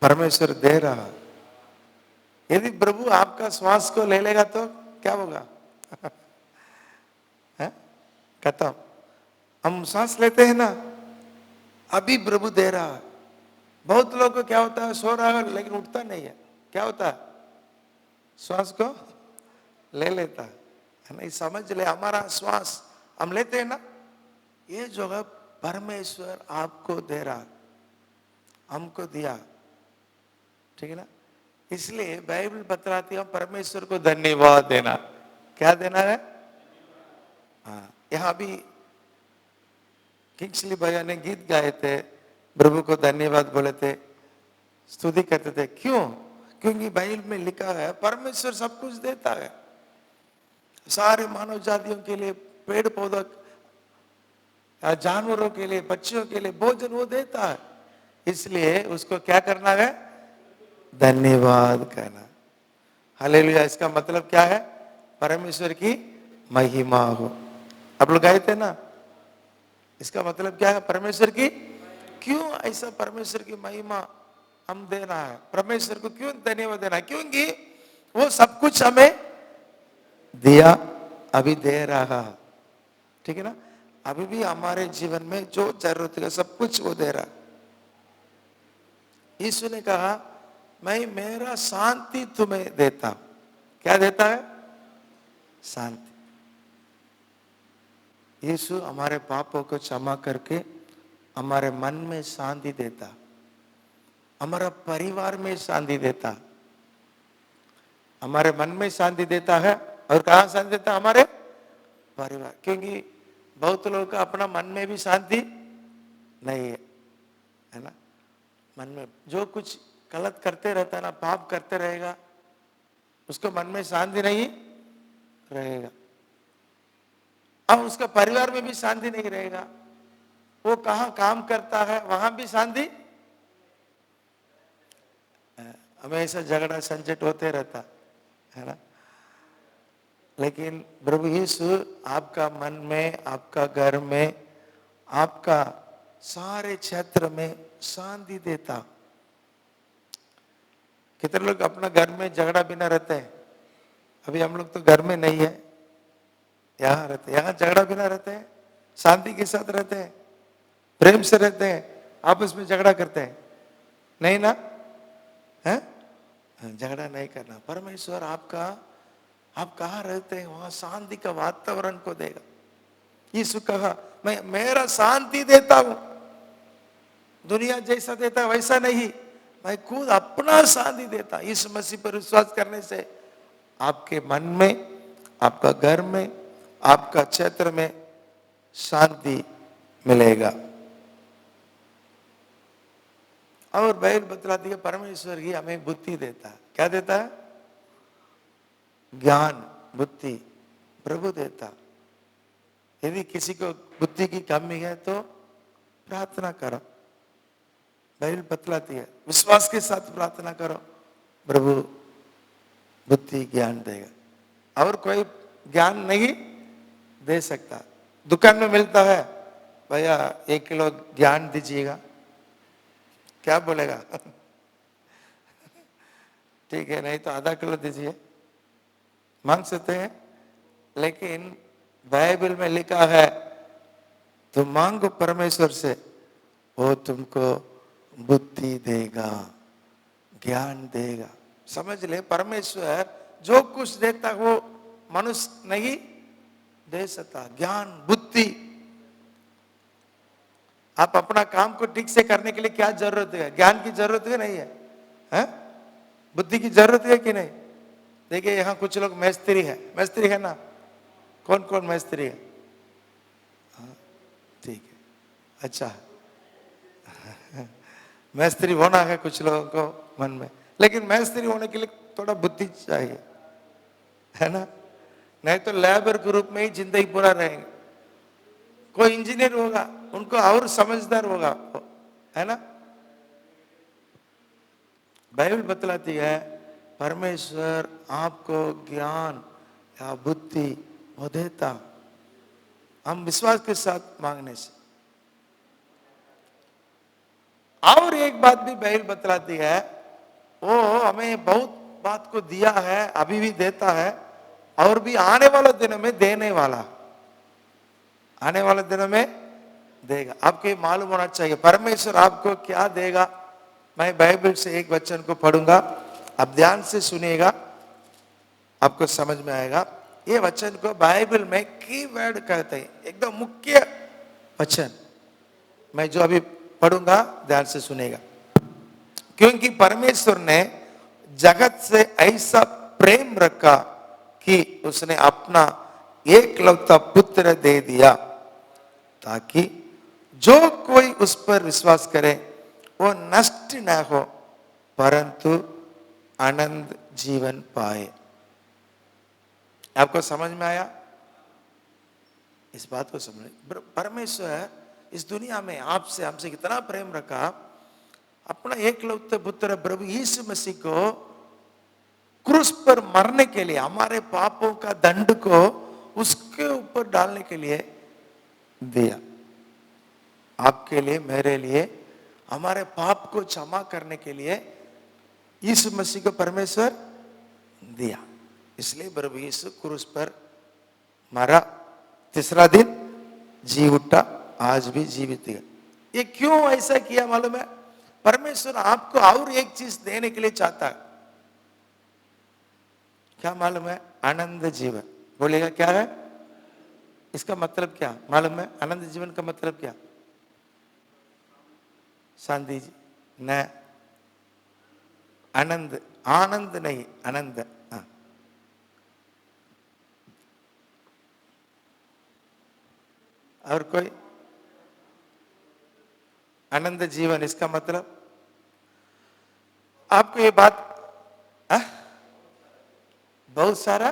परमेश्वर दे रहा है। यदि प्रभु आपका श्वास को ले लेगा तो क्या होगा? है खत्म। हम सांस लेते हैं ना, अभी प्रभु दे रहा है। बहुत लोगों को क्या होता है, सो रहा है लेकिन उठता नहीं है, क्या होता है? श्वास को ले लेता है ना? समझ ले, हमारा श्वास हम लेते हैं ना, ये जो है परमेश्वर आपको दे रहा है। हमको दिया, ठीक है ना। इसलिए बाइबल बतलाती है परमेश्वर को धन्यवाद देना। क्या देना है? हाँ, यहाँ भी किंग्सली भैया ने गीत गाए थे, प्रभु को धन्यवाद बोले थे, स्तुति करते थे। क्यों? क्योंकि बाइबल में लिखा है परमेश्वर सब कुछ देता है, सारे मानव जातियों के लिए, पेड़ पौधों, जानवरों के लिए, पक्षियों के लिए भोजन वो देता है। इसलिए उसको क्या करना है? धन्यवाद कहना। हालेलुया। इसका मतलब क्या है? परमेश्वर की महिमा हो। आप लोग गाए थे ना, इसका मतलब क्या है? परमेश्वर की, क्यों ऐसा परमेश्वर की महिमा हम देना है? परमेश्वर को क्यों धन्यवाद देना है? क्योंकि वो सब कुछ हमें दिया, अभी दे रहा, ठीक है ना। अभी भी हमारे जीवन में जो जरूरत है सब कुछ वो दे रहा। यीशु ने कहा मैं मेरा शांति तुम्हें देता हूं। क्या देता है? शांति। यीशु हमारे पापों को क्षमा करके हमारे मन में शांति देता, हमारा परिवार में शांति देता, हमारे मन में शांति देता है। और कहाँ शांति देता है? हमारे परिवार। क्योंकि बहुत लोगों का अपना मन में भी शांति नहीं है ना। मन में जो कुछ गलत करते रहता है ना, पाप करते रहेगा, उसको मन में शांति नहीं रहेगा। अब उसका परिवार में भी शांति नहीं रहेगा। वो कहाँ काम करता है वहां भी शांति, हमेशा झगड़ा संकट होते रहता है ना। लेकिन प्रभु यीशु आपका मन में, आपका घर में, आपका सारे क्षेत्र में शांति देता। कितने लोग अपना घर में झगड़ा बिना रहते हैं? अभी हम लोग तो घर में नहीं है, यहाँ रहते, यहाँ झगड़ा बिना रहते हैं, शांति के साथ रहते हैं, प्रेम से रहते हैं, आपस में झगड़ा करते हैं नहीं ना? है झगड़ा नहीं करना। परमेश्वर आपका, आप कहाँ रहते हैं वहां शांति का वातावरण को देगा। यीशु कहा मैं मेरा शांति देता हूं, दुनिया जैसा देता वैसा नहीं, मैं खुद अपना शांति देता। इस मसीह पर विश्वास करने से आपके मन में, आपका घर में, आपका क्षेत्र में शांति मिलेगा। और बाइबल बतलाती है परमेश्वर ही हमें बुद्धि देता है। क्या देता है? ज्ञान, बुद्धि प्रभु देता। यदि किसी को बुद्धि की कमी है तो प्रार्थना करो। बाइबल बतलाती है विश्वास के साथ प्रार्थना करो, प्रभु बुद्धि ज्ञान देगा। और कोई ज्ञान नहीं दे सकता। दुकान में मिलता है, भैया 1 किलो ज्ञान दीजिएगा, क्या बोलेगा? ठीक है, नहीं तो आधा किलो दीजिए, मांग सकते हैं। लेकिन बाइबल में लिखा है तुम मांगो परमेश्वर से, वो तुमको बुद्धि देगा, ज्ञान देगा। समझ ले, परमेश्वर जो कुछ देता वो मनुष्य नहीं दे सकता। ज्ञान, बुद्धि। आप अपना काम को ठीक से करने के लिए क्या जरूरत है? ज्ञान की जरूरत है नहीं है, है? बुद्धि की जरूरत है कि नहीं? देखिए यहाँ कुछ लोग मिस्त्री है, मिस्त्री है ना? कौन कौन मिस्त्री है? हाँ, ठीक है, अच्छा। मिस्त्री होना है कुछ लोगों को मन में, लेकिन मिस्त्री होने के लिए थोड़ा बुद्धि चाहिए, है ना? नहीं तो लेबर के रूप में ही जिंदगी पूरा रहेंगे। कोई इंजीनियर होगा, उनको और समझदार होगा, है ना? बाइबल बतलाती है परमेश्वर आपको ज्ञान या बुद्धि वो देता, हम विश्वास के साथ मांगने से। और एक बात भी बाइबल बतलाती है, वो हमें बहुत बात को दिया है, अभी भी देता है, और भी आने वाले दिनों में देने वाला, आने वाले दिनों में देगा। आपको ये मालूम होना चाहिए परमेश्वर आपको क्या देगा। मैं बाइबल से एक वचन को पढ़ूंगा, आप ध्यान से सुनिएगा, आपको समझ में आएगा। ये वचन को बाइबल में कीवर्ड कहते हैं, एकदम मुख्य वचन। मैं जो अभी पढ़ूंगा ध्यान से सुनिएगा। क्योंकि परमेश्वर ने जगत से ऐसा प्रेम रखा कि उसने अपना एकलौता पुत्र दे दिया, ताकि जो कोई उस पर विश्वास करे वो नष्ट न हो परंतु अनंत जीवन पाए। आपको समझ में आया? इस बात को समझ, परमेश्वर इस दुनिया में आपसे हमसे कितना प्रेम रखा, अपना एकलौते पुत्र प्रभु यीशु मसीह को क्रूस पर मरने के लिए, हमारे पापों का दंड को उसके ऊपर डालने के लिए दिया। आपके लिए, मेरे लिए, हमारे पाप को क्षमा करने के लिए यीशु मसीह को परमेश्वर दिया। इसलिए प्रभु यीशु क्रूस पर मरा, तीसरा दिन जी उठा, आज भी जीवित है। ये क्यों ऐसा किया मालूम है? परमेश्वर आपको और एक चीज देने के लिए चाहता है। क्या मालूम है? आनंद जीवन। बोलेगा क्या है इसका मतलब? क्या मालूम है आनंद जीवन का मतलब? क्या? शांति जी न, आनंद, आनंद नहीं, आनंद। हाँ, और कोई? आनंद जीवन इसका मतलब आपको ये बात बहुत सारा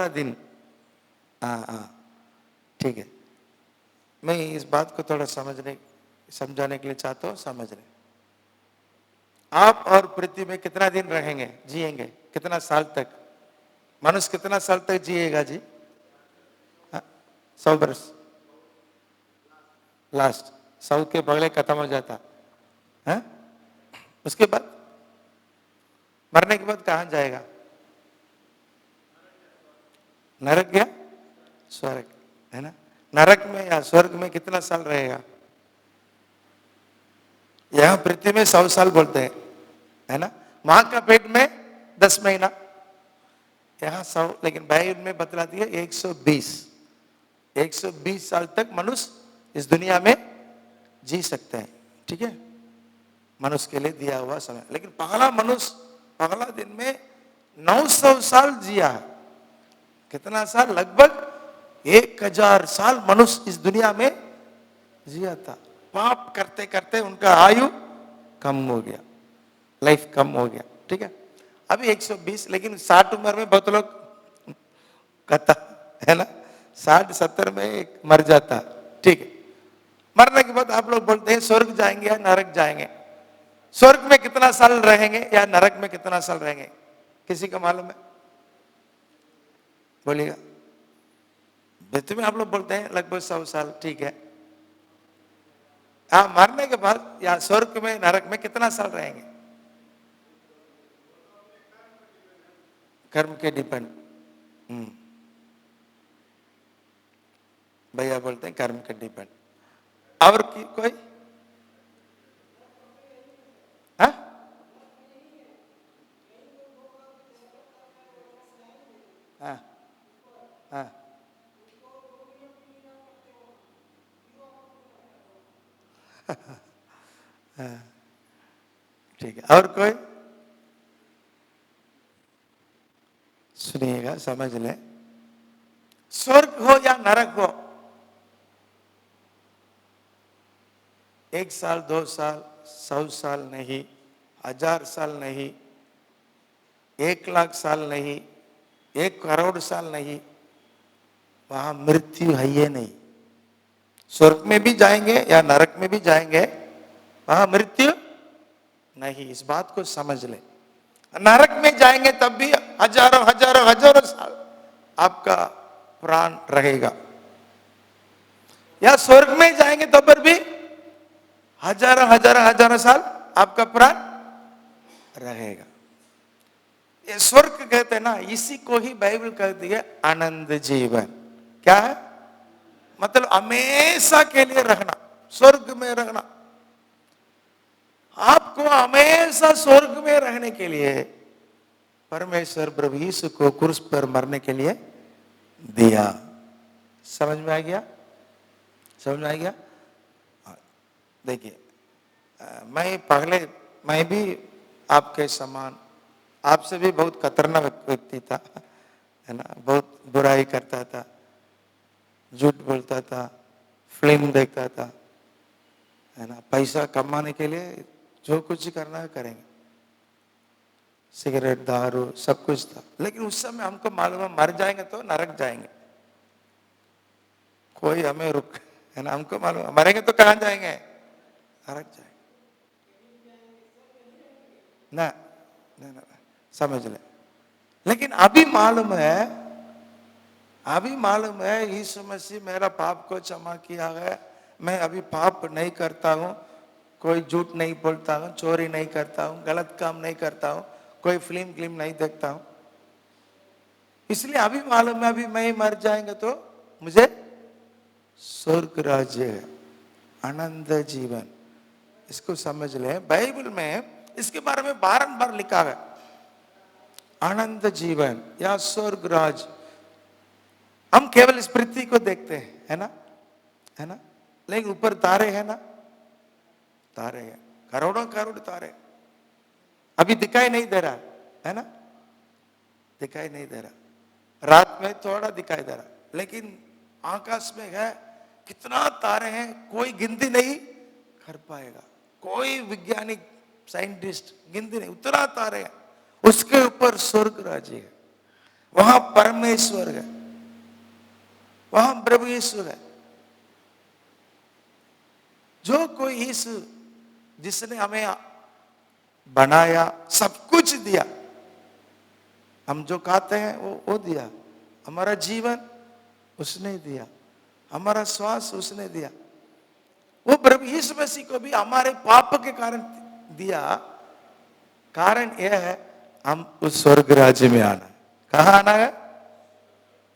दिन। हाँ, ठीक है। मैं इस बात को थोड़ा समझाने के लिए चाहता हूँ, समझ रहे। आप और पृथ्वी में कितना दिन रहेंगे, जिएंगे? कितना साल तक? मनुष्य कितना साल तक जिएगा जी? 100 वर्ष लास्ट, 100 के बगले खत्म हो जाता है। उसके बाद मरने के बाद कहां जाएगा? नरक या स्वर्ग, है ना? नरक में या स्वर्ग में कितना साल रहेगा? यहां पृथ्वी में 100 साल बोलते हैं, है ना? मां का पेट में 10 महीना, यहां 100, लेकिन बाइबल में बतला दिया 120 साल तक मनुष्य इस दुनिया में जी सकते हैं। ठीक है, मनुष्य के लिए दिया हुआ समय। लेकिन पहला मनुष्य पहला दिन में 900 साल जिया है। कितना साल? लगभग 1000 साल मनुष्य इस दुनिया में जिया था। पाप करते करते उनका आयु कम हो गया, लाइफ कम हो गया। ठीक है, अभी 120, लेकिन 60 उम्र में बहुत लोग कहता है ना, 60-70 में मर जाता। ठीक है, मरने के बाद आप लोग बोलते हैं स्वर्ग जाएंगे या नरक जाएंगे? स्वर्ग में कितना साल रहेंगे या नरक में कितना साल रहेंगे? किसी को मालूम है? बोलिएगा। पृथ्वी में आप लोग बोलते हैं लगभग 100 साल। ठीक है, हाँ, मरने के बाद या स्वर्ग में नरक में कितना साल रहेंगे? कर्म के डिपेंड। भैया बोलते हैं कर्म के डिपेंड। और कोई? हाँ, हाँ, हाँ, ठीक है। और कोई? सुनिएगा, समझ लें। स्वर्ग हो या नरक हो, 1 साल 2 साल 100 साल नहीं, 1000 साल नहीं, 1 लाख साल नहीं, 1 करोड़ साल नहीं, वहां मृत्यु है ये नहीं। स्वर्ग में भी जाएंगे या नरक में भी जाएंगे, वहां मृत्यु नहीं। इस बात को समझ ले। नरक में जाएंगे तब भी हजारों साल आपका प्राण रहेगा, या स्वर्ग में जाएंगे तब पर भी हजारों साल आपका प्राण रहेगा। ये स्वर्ग कहते हैं ना, इसी को ही बाइबल कहती है आनंद जीवन। क्या है? मतलब हमेशा के लिए रहना, स्वर्ग में रहना। आपको हमेशा स्वर्ग में रहने के लिए परमेश्वर प्रभु यीशु को क्रूस पर मरने के लिए दिया। समझ में आ गया? समझ में आ गया? देखिए मैं भी आपके समान, आपसे भी बहुत खतरनाक व्यक्ति था, है ना। बहुत बुराई करता था, झूठ बोलता था, फिल्म देखता था, है ना। पैसा कमाने के लिए जो कुछ करना है करेंगे, सिगरेट, दारू, सब कुछ था। लेकिन उस समय हमको मालूम है मर जाएंगे तो नरक जाएंगे, कोई हमें रुक, है ना। हमको मालूम है मरेंगे तो कहां जाएंगे, नरक जाएंगे ना, ना, समझ ले। लेकिन अभी मालूम है यीशु मसीह मेरा पाप को क्षमा किया है, मैं अभी पाप नहीं करता हूं, कोई झूठ नहीं बोलता हूं, चोरी नहीं करता हूं, गलत काम नहीं करता हूं, कोई फिल्म नहीं देखता हूं। इसलिए अभी मालूम है अभी मैं मर जाएंगे तो मुझे स्वर्ग राज्य है, आनंद जीवन। इसको समझ ले, बाइबल में इसके बारे में बारंबार लिखा है, आनंद जीवन या स्वर्ग राज। हम केवल इस पृथ्वी को देखते हैं, है ना, है ना। लेकिन ऊपर तारे है ना, तारे हैं, करोड़ों करोड़ तारे, अभी दिखाई नहीं दे रहा, है ना, दिखाई नहीं दे रहा। रात में थोड़ा दिखाई दे रहा, लेकिन आकाश में है कितना तारे हैं, कोई गिनती नहीं कर पाएगा, कोई वैज्ञानिक साइंटिस्ट गिनती नहीं, उतना तारे हैं। उसके ऊपर स्वर्ग राज्य है, वहां परमेश्वर है, वहां प्रभु यीशु है। जो कोई यीशु जिसने हमें बनाया, सब कुछ दिया, हम जो खाते हैं वो दिया, हमारा जीवन उसने दिया, हमारा श्वास उसने दिया। वो प्रभु यीशु मसीह को भी हमारे पाप के कारण दिया। कारण यह है हम उस स्वर्ग राज्य में आना है। कहां आना है,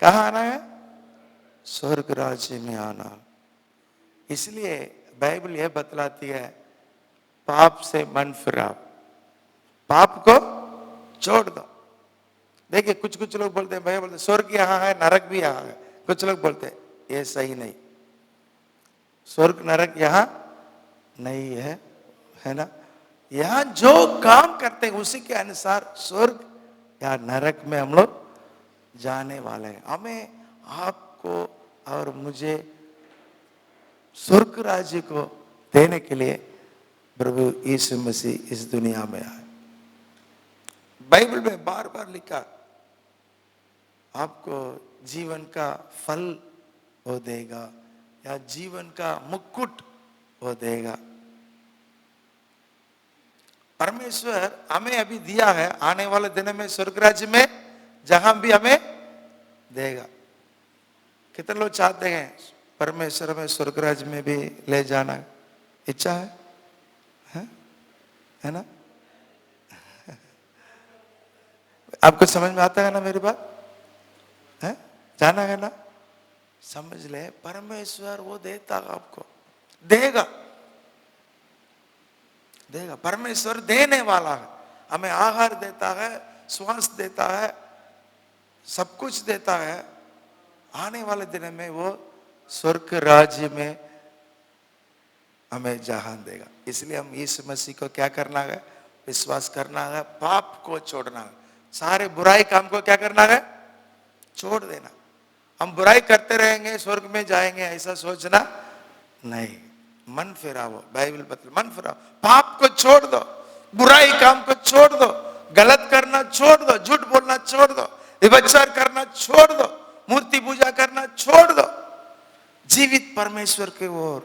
कहां आना है, स्वर्ग राज्य में आना। इसलिए बाइबल यह बतलाती है पाप से मन फिराओ, पाप को छोड़ दो। देखिए कुछ लोग बोलते हैं, भैया बोलते स्वर्ग यहां है, नरक भी यहां है। कुछ लोग बोलते हैं ये सही नहीं, स्वर्ग नरक यहां नहीं है, है ना। यहां जो काम करते हैं उसी के अनुसार स्वर्ग या नरक में हम लोग जाने वाले हैं। हमें, आपको और मुझे स्वर्ग राज्य को देने के लिए प्रभु यीशु मसीह इस दुनिया में आए। बाइबल में बार बार लिखा, आपको जीवन का फल वो देगा या जीवन का मुकुट वो देगा। परमेश्वर हमें अभी दिया है, आने वाले दिन में स्वर्ग राज्य में जहां भी हमें देगा। कितने लोग चाहते हैं परमेश्वर हमें स्वर्ग राज्य में भी ले जाना, इच्छा है ना। आपको समझ में आता है ना मेरी बात, है, जाना है ना। समझ ले, परमेश्वर वो देता आपको, देगा, देगा। परमेश्वर देने वाला है, हमें आहार देता है, श्वास देता है, सब कुछ देता है। आने वाले दिन में वो स्वर्ग राज्य में हमें जहां देगा। इसलिए हम यीशु मसीह को क्या करना है, विश्वास करना है, पाप को छोड़ना है, सारे बुराई काम को क्या करना है, छोड़ देना। हम बुराई करते रहेंगे स्वर्ग में जाएंगे ऐसा सोचना नहीं। मन फिराओ, बाइबल बता, मन फिराओ, पाप को छोड़ दो, बुराई काम को छोड़ दो, गलत करना छोड़ दो, झूठ बोलना छोड़ दो, व्यभिचार करना छोड़ दो, मूर्ति पूजा करना छोड़ दो। जीवित परमेश्वर के ओर,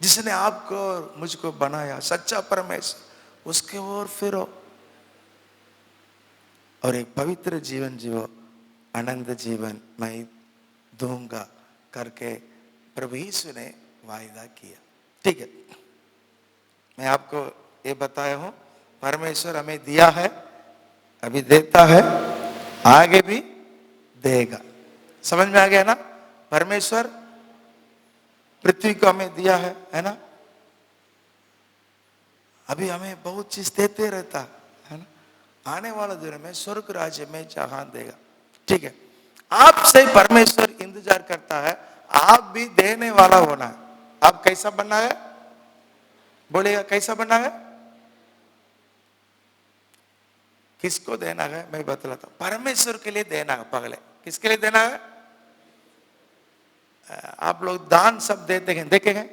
जिसने आपको और मुझको बनाया, सच्चा परमेश्वर, उसके ओर फिरो और एक पवित्र जीवन जियो। आनंद जीवन मैं दूंगा करके प्रभु यीशु ने वायदा किया। ठीक है, मैं आपको ये बताया हूं, परमेश्वर हमें दिया है, अभी देता है, आगे भी देगा। समझ में आ गया ना। परमेश्वर पृथ्वी को हमें दिया है ना, अभी हमें बहुत चीज देते रहता है ना। आने वाले दिन में स्वर्ग राज्य में जहां देगा। ठीक है, आपसे परमेश्वर इंतजार करता है, आप भी देने वाला होना है। आप कैसा बनना है? बोलेगा कैसा बनना है? किसको देना है मैं बतलाता हूं। परमेश्वर के लिए देना है पगले। किसके लिए देना है? आप लोग दान सब देते हैं, देखे हैं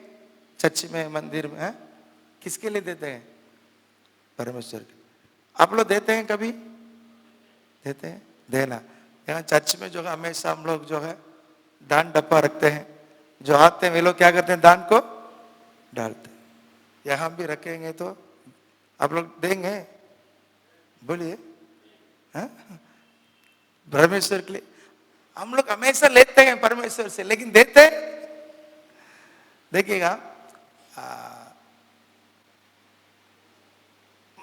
चर्च में, मंदिर में, है? किसके लिए देते हैं? परमेश्वर के। आप लोग देते हैं कभी? देते हैं? देना। यहाँ चर्च में जो है हमेशा हम लोग जो है दान डब्बा रखते हैं, जो आते हैं वे लोग क्या करते हैं? दान को डालते हैं। यहाँ भी रखेंगे तो आप लोग देंगे? बोलिए। हाँ? परमेश्वर के लिए हम लोग हमेशा लेते हैं परमेश्वर से, लेकिन देते? देखिएगा,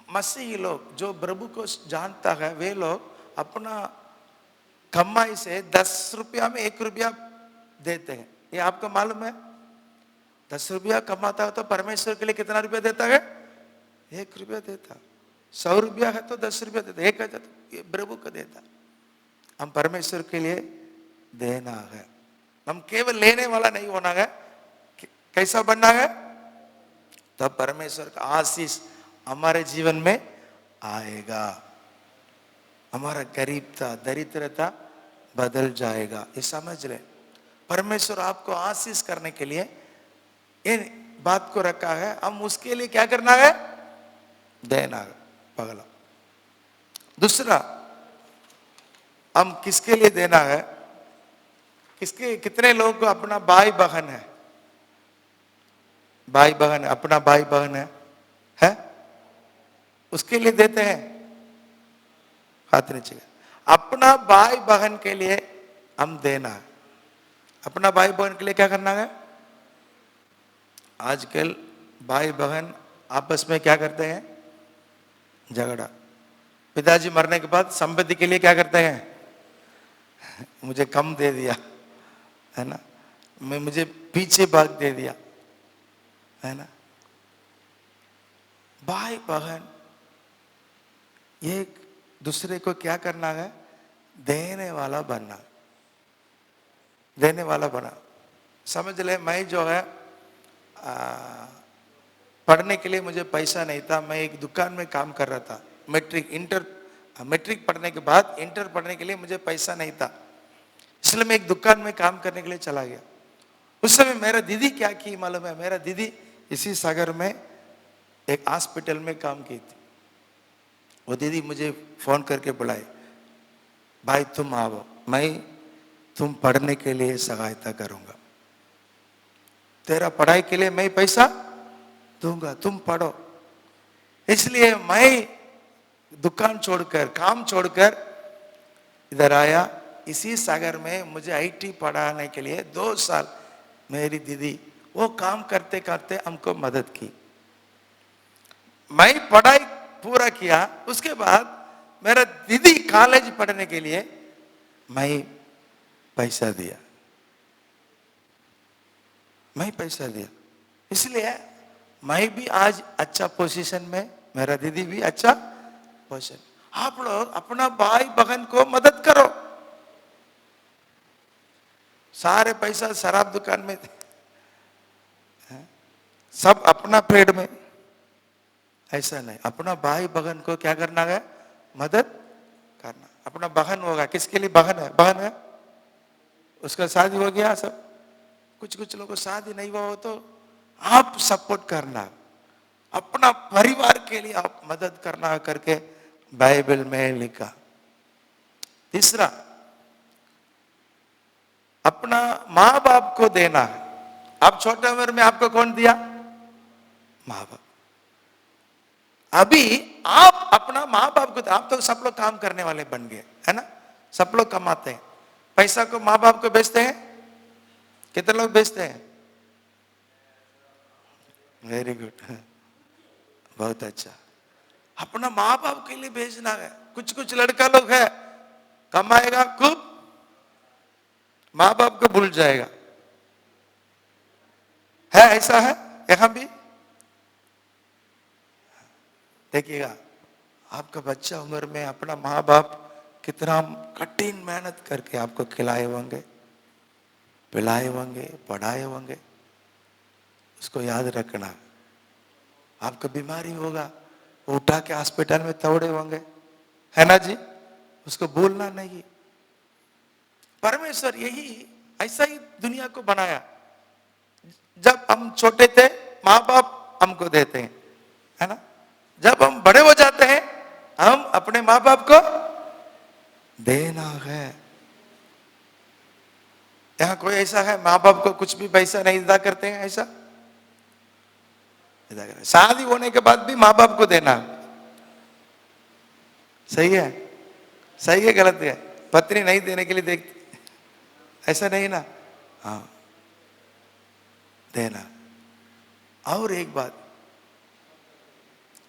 मसीही लोग जो प्रभु को जानता है वे लोग अपना कमाई से 10 रुपया में 1 रुपया देते हैं। ये आपको मालूम है? 10 रुपया कमाता है तो परमेश्वर के लिए कितना रुपया देता है? 1 रुपया देता। 100 रुपया है तो 10 रुपया देता, 1,000 तो ये प्रभु को देता। हम परमेश्वर के लिए देना है। हम केवल लेने वाला नहीं होना है। कैसा बनना है? तब परमेश्वर का आशीष हमारे जीवन में आएगा। हमारा गरीबता, दरिद्रता बदल जाएगा। ये समझ ले, परमेश्वर आपको आशीष करने के लिए इन बात को रखा है। हम उसके लिए क्या करना है? देना है पगला। दूसरा, हम किसके लिए देना है? किसके, कितने लोगों को अपना भाई बहन है? भाई बहन, अपना भाई बहन है? उसके लिए देते हैं? हाथ नीचे। अपना भाई बहन के लिए हम देना है। अपना भाई बहन के लिए क्या करना है? आजकल भाई बहन आपस में क्या करते हैं? झगड़ा। पिताजी मरने के बाद संपत्ति के लिए क्या करते हैं? मुझे कम दे दिया, है ना, मैं मुझे पीछे भाग दे दिया, है ना। भाई बहन एक दूसरे को क्या करना है? देने वाला बनना। देने वाला बना। समझ ले, मैं जो है पढ़ने के लिए मुझे पैसा नहीं था। मैं एक दुकान में काम कर रहा था। मैट्रिक पढ़ने के बाद इंटर पढ़ने के लिए मुझे पैसा नहीं था, इसलिए मैं एक दुकान में काम करने के लिए चला गया। उस समय मेरा दीदी क्या की मालूम है? मेरा दीदी इसी सागर में एक हॉस्पिटल में काम की थी। वो दीदी मुझे फोन करके बुलाए, भाई तुम आओ, मैं तुम पढ़ने के लिए सहायता करूंगा, तेरा पढ़ाई के लिए मैं पैसा दूंगा, तुम पढ़ो। इसलिए मैं दुकान छोड़कर, काम छोड़कर इधर आया। इसी सागर में मुझे आईटी पढ़ाने के लिए 2 साल मेरी दीदी वो काम करते करते हमको मदद की। मैं पढ़ाई पूरा किया, उसके बाद मेरा दीदी कॉलेज पढ़ने के लिए मैं पैसा दिया। मैं पैसा दिया, इसलिए मैं भी आज अच्छा पोजीशन में, मेरा दीदी भी अच्छा पोजीशन। आप लोग अपना भाई बहन को मदद करो। सारे पैसा शराब दुकान में, सब अपना पेड़ में, ऐसा नहीं। अपना भाई बहन को क्या करना है? मदद करना। अपना बहन होगा, किसके लिए बहन है? बहन है, उसका शादी हो गया सब, कुछ लोगों को शादी नहीं हुआ हो तो आप सपोर्ट करना। अपना परिवार के लिए आप मदद करना करके बाइबल में लिखा। तीसरा, अपना माँ बाप को देना है। आप छोटे उम्र में आपको कौन दिया? माँ बाप। अभी आप अपना माँ बाप को, आप तो सब लोग काम करने वाले बन गए, है ना, सब लोग कमाते हैं, पैसा को माँ बाप को बेचते हैं। कितने लोग बेचते हैं? वेरी गुड, बहुत अच्छा। अपना माँ बाप के लिए भेजना है। कुछ लड़का लोग है, कमाएगा खूब, माँ बाप को भूल जाएगा, है ऐसा है यहां भी। देखिएगा, आपका बच्चा उम्र में अपना माँ बाप कितना कठिन मेहनत करके आपको खिलाए होंगे, पिलाए होंगे, पढ़ाए होंगे, उसको याद रखना। आपको बीमारी होगा, वो उठा के हॉस्पिटल में तोड़े होंगे, है ना जी, उसको भूलना नहीं। परमेश्वर यही ऐसा ही दुनिया को बनाया। जब हम छोटे थे माँ बाप हमको देते हैं, है ना, जब हम बड़े हो जाते हैं हम अपने माँ बाप को देना है। यहाँ कोई ऐसा है माँ बाप को कुछ भी पैसा नहीं अदा करते हैं? ऐसा अदा करते, शादी होने के बाद भी माँ बाप को देना सही है? सही है गलत है? पत्नी नहीं देने के लिए देखती, ऐसा नहीं ना? हाँ, देना। और एक बात,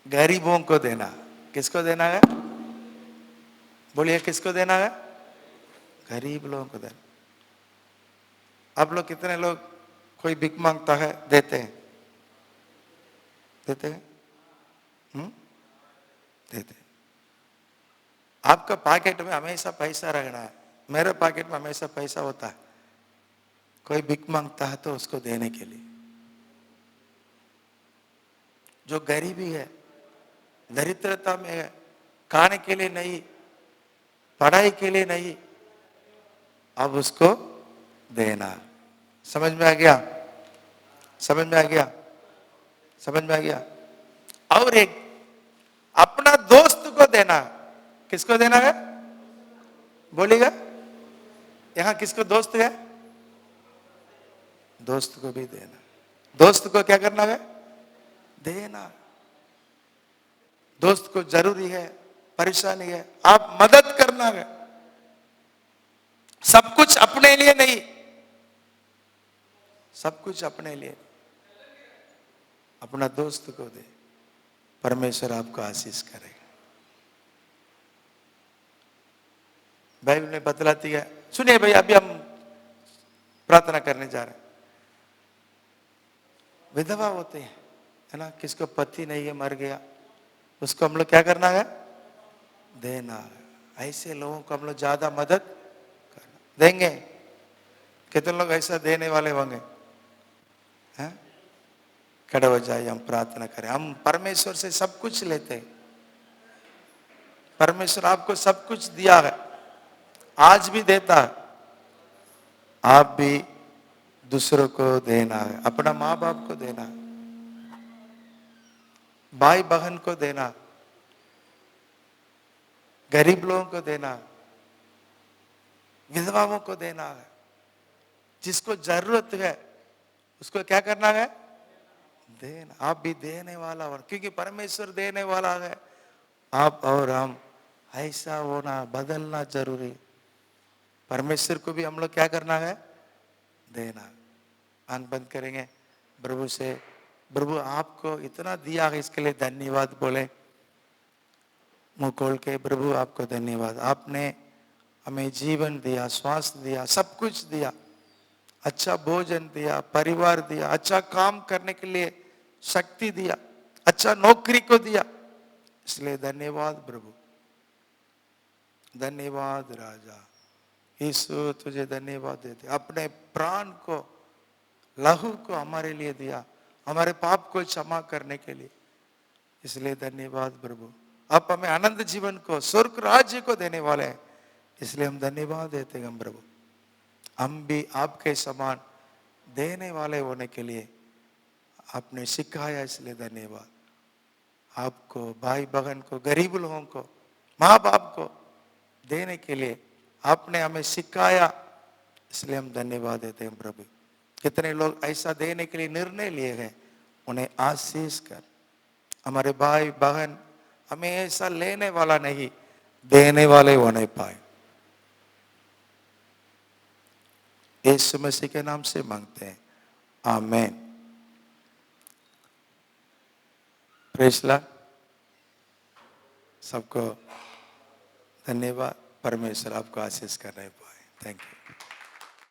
गरीबों को देना। किसको देना है? बोलिए, किसको देना है? गरीब लोगों को देना। आप लोग कितने लोग, कोई भीख मांगता है देते हैं? देते हैं? देते हैं। आपका पॉकेट में हमेशा पैसा रखना है। मेरे पॉकेट में हमेशा पैसा होता है। कोई भीख मांगता है तो उसको देने के लिए। जो गरीबी है, दरिद्रता में है, खाने के लिए नहीं, पढ़ाई के लिए नहीं, अब उसको देना। समझ में आ गया? समझ में आ गया? समझ में आ गया? और एक, अपना दोस्त को देना। किसको देना है? बोलिएगा, यहां किसको दोस्त है? दोस्त को भी देना। दोस्त को क्या करना है? देना। दोस्त को जरूरी है, परेशानी है, आप मदद करना है। सब कुछ अपने लिए नहीं, सब कुछ अपने लिए, अपना दोस्त को दे। परमेश्वर आपको आशीष करेगा। बाइबल में बतलाती है, सुनिए भाई, अभी हम प्रार्थना करने जा रहे हैं। विधवा होते हैं, है ना, किसको पति नहीं है, मर गया, उसको हम लोग क्या करना है? देना है। ऐसे लोगों को हम लोग ज्यादा मदद करना देंगे। कितने लोग ऐसा देने वाले होंगे? हैं? खड़े हो जाइए, हम प्रार्थना करें। हम परमेश्वर से सब कुछ लेते हैं। परमेश्वर आपको सब कुछ दिया है, आज भी देता है। आप भी दूसरों को देना है, अपना माँ बाप को देना, भाई बहन को देना, गरीब लोगों को देना, विधवाओं को देना है। जिसको जरूरत है उसको क्या करना है? देना। आप भी देने वाला हो, क्योंकि परमेश्वर देने वाला है। आप और हम ऐसा होना, बदलना जरूरी। परमेश्वर को भी हम लोग क्या करना है? देना। आंख बंद करेंगे, प्रभु से, प्रभु आपको इतना दिया है, इसके लिए धन्यवाद बोले। मुंह खोल के, प्रभु आपको धन्यवाद, आपने हमें जीवन दिया, श्वास दिया, सब कुछ दिया, अच्छा भोजन दिया, परिवार दिया, अच्छा काम करने के लिए शक्ति दिया, अच्छा नौकरी को दिया, इसलिए धन्यवाद प्रभु। धन्यवाद राजा यीशु, तुझे धन्यवाद देते। अपने प्राण को, लहू को हमारे लिए दिया, हमारे पाप को क्षमा करने के लिए, इसलिए धन्यवाद प्रभु। आप हमें आनंद जीवन को, स्वर्ग राज्य को देने वाले हैं, इसलिए हम धन्यवाद देते हैं प्रभु। हम भी आपके समान देने वाले होने के लिए आपने सिखाया, इसलिए धन्यवाद। आपको, भाई बहन को, गरीब लोगों को, माँ बाप को देने के लिए आपने हमें सिखाया, इसलिए हम धन्यवाद देते हैं प्रभु। कितने लोग ऐसा देने के लिए निर्णय लिए हैं, उन्हें आशीष कर। हमारे भाई बहन हमें ऐसा लेने वाला नहीं, देने वाले होने पाए। यीशु मसीह के नाम से मांगते हैं, आमीन। Praise Lord. सबको धन्यवाद। परमेश्वर आपको आशीष करने पाए। Thank you.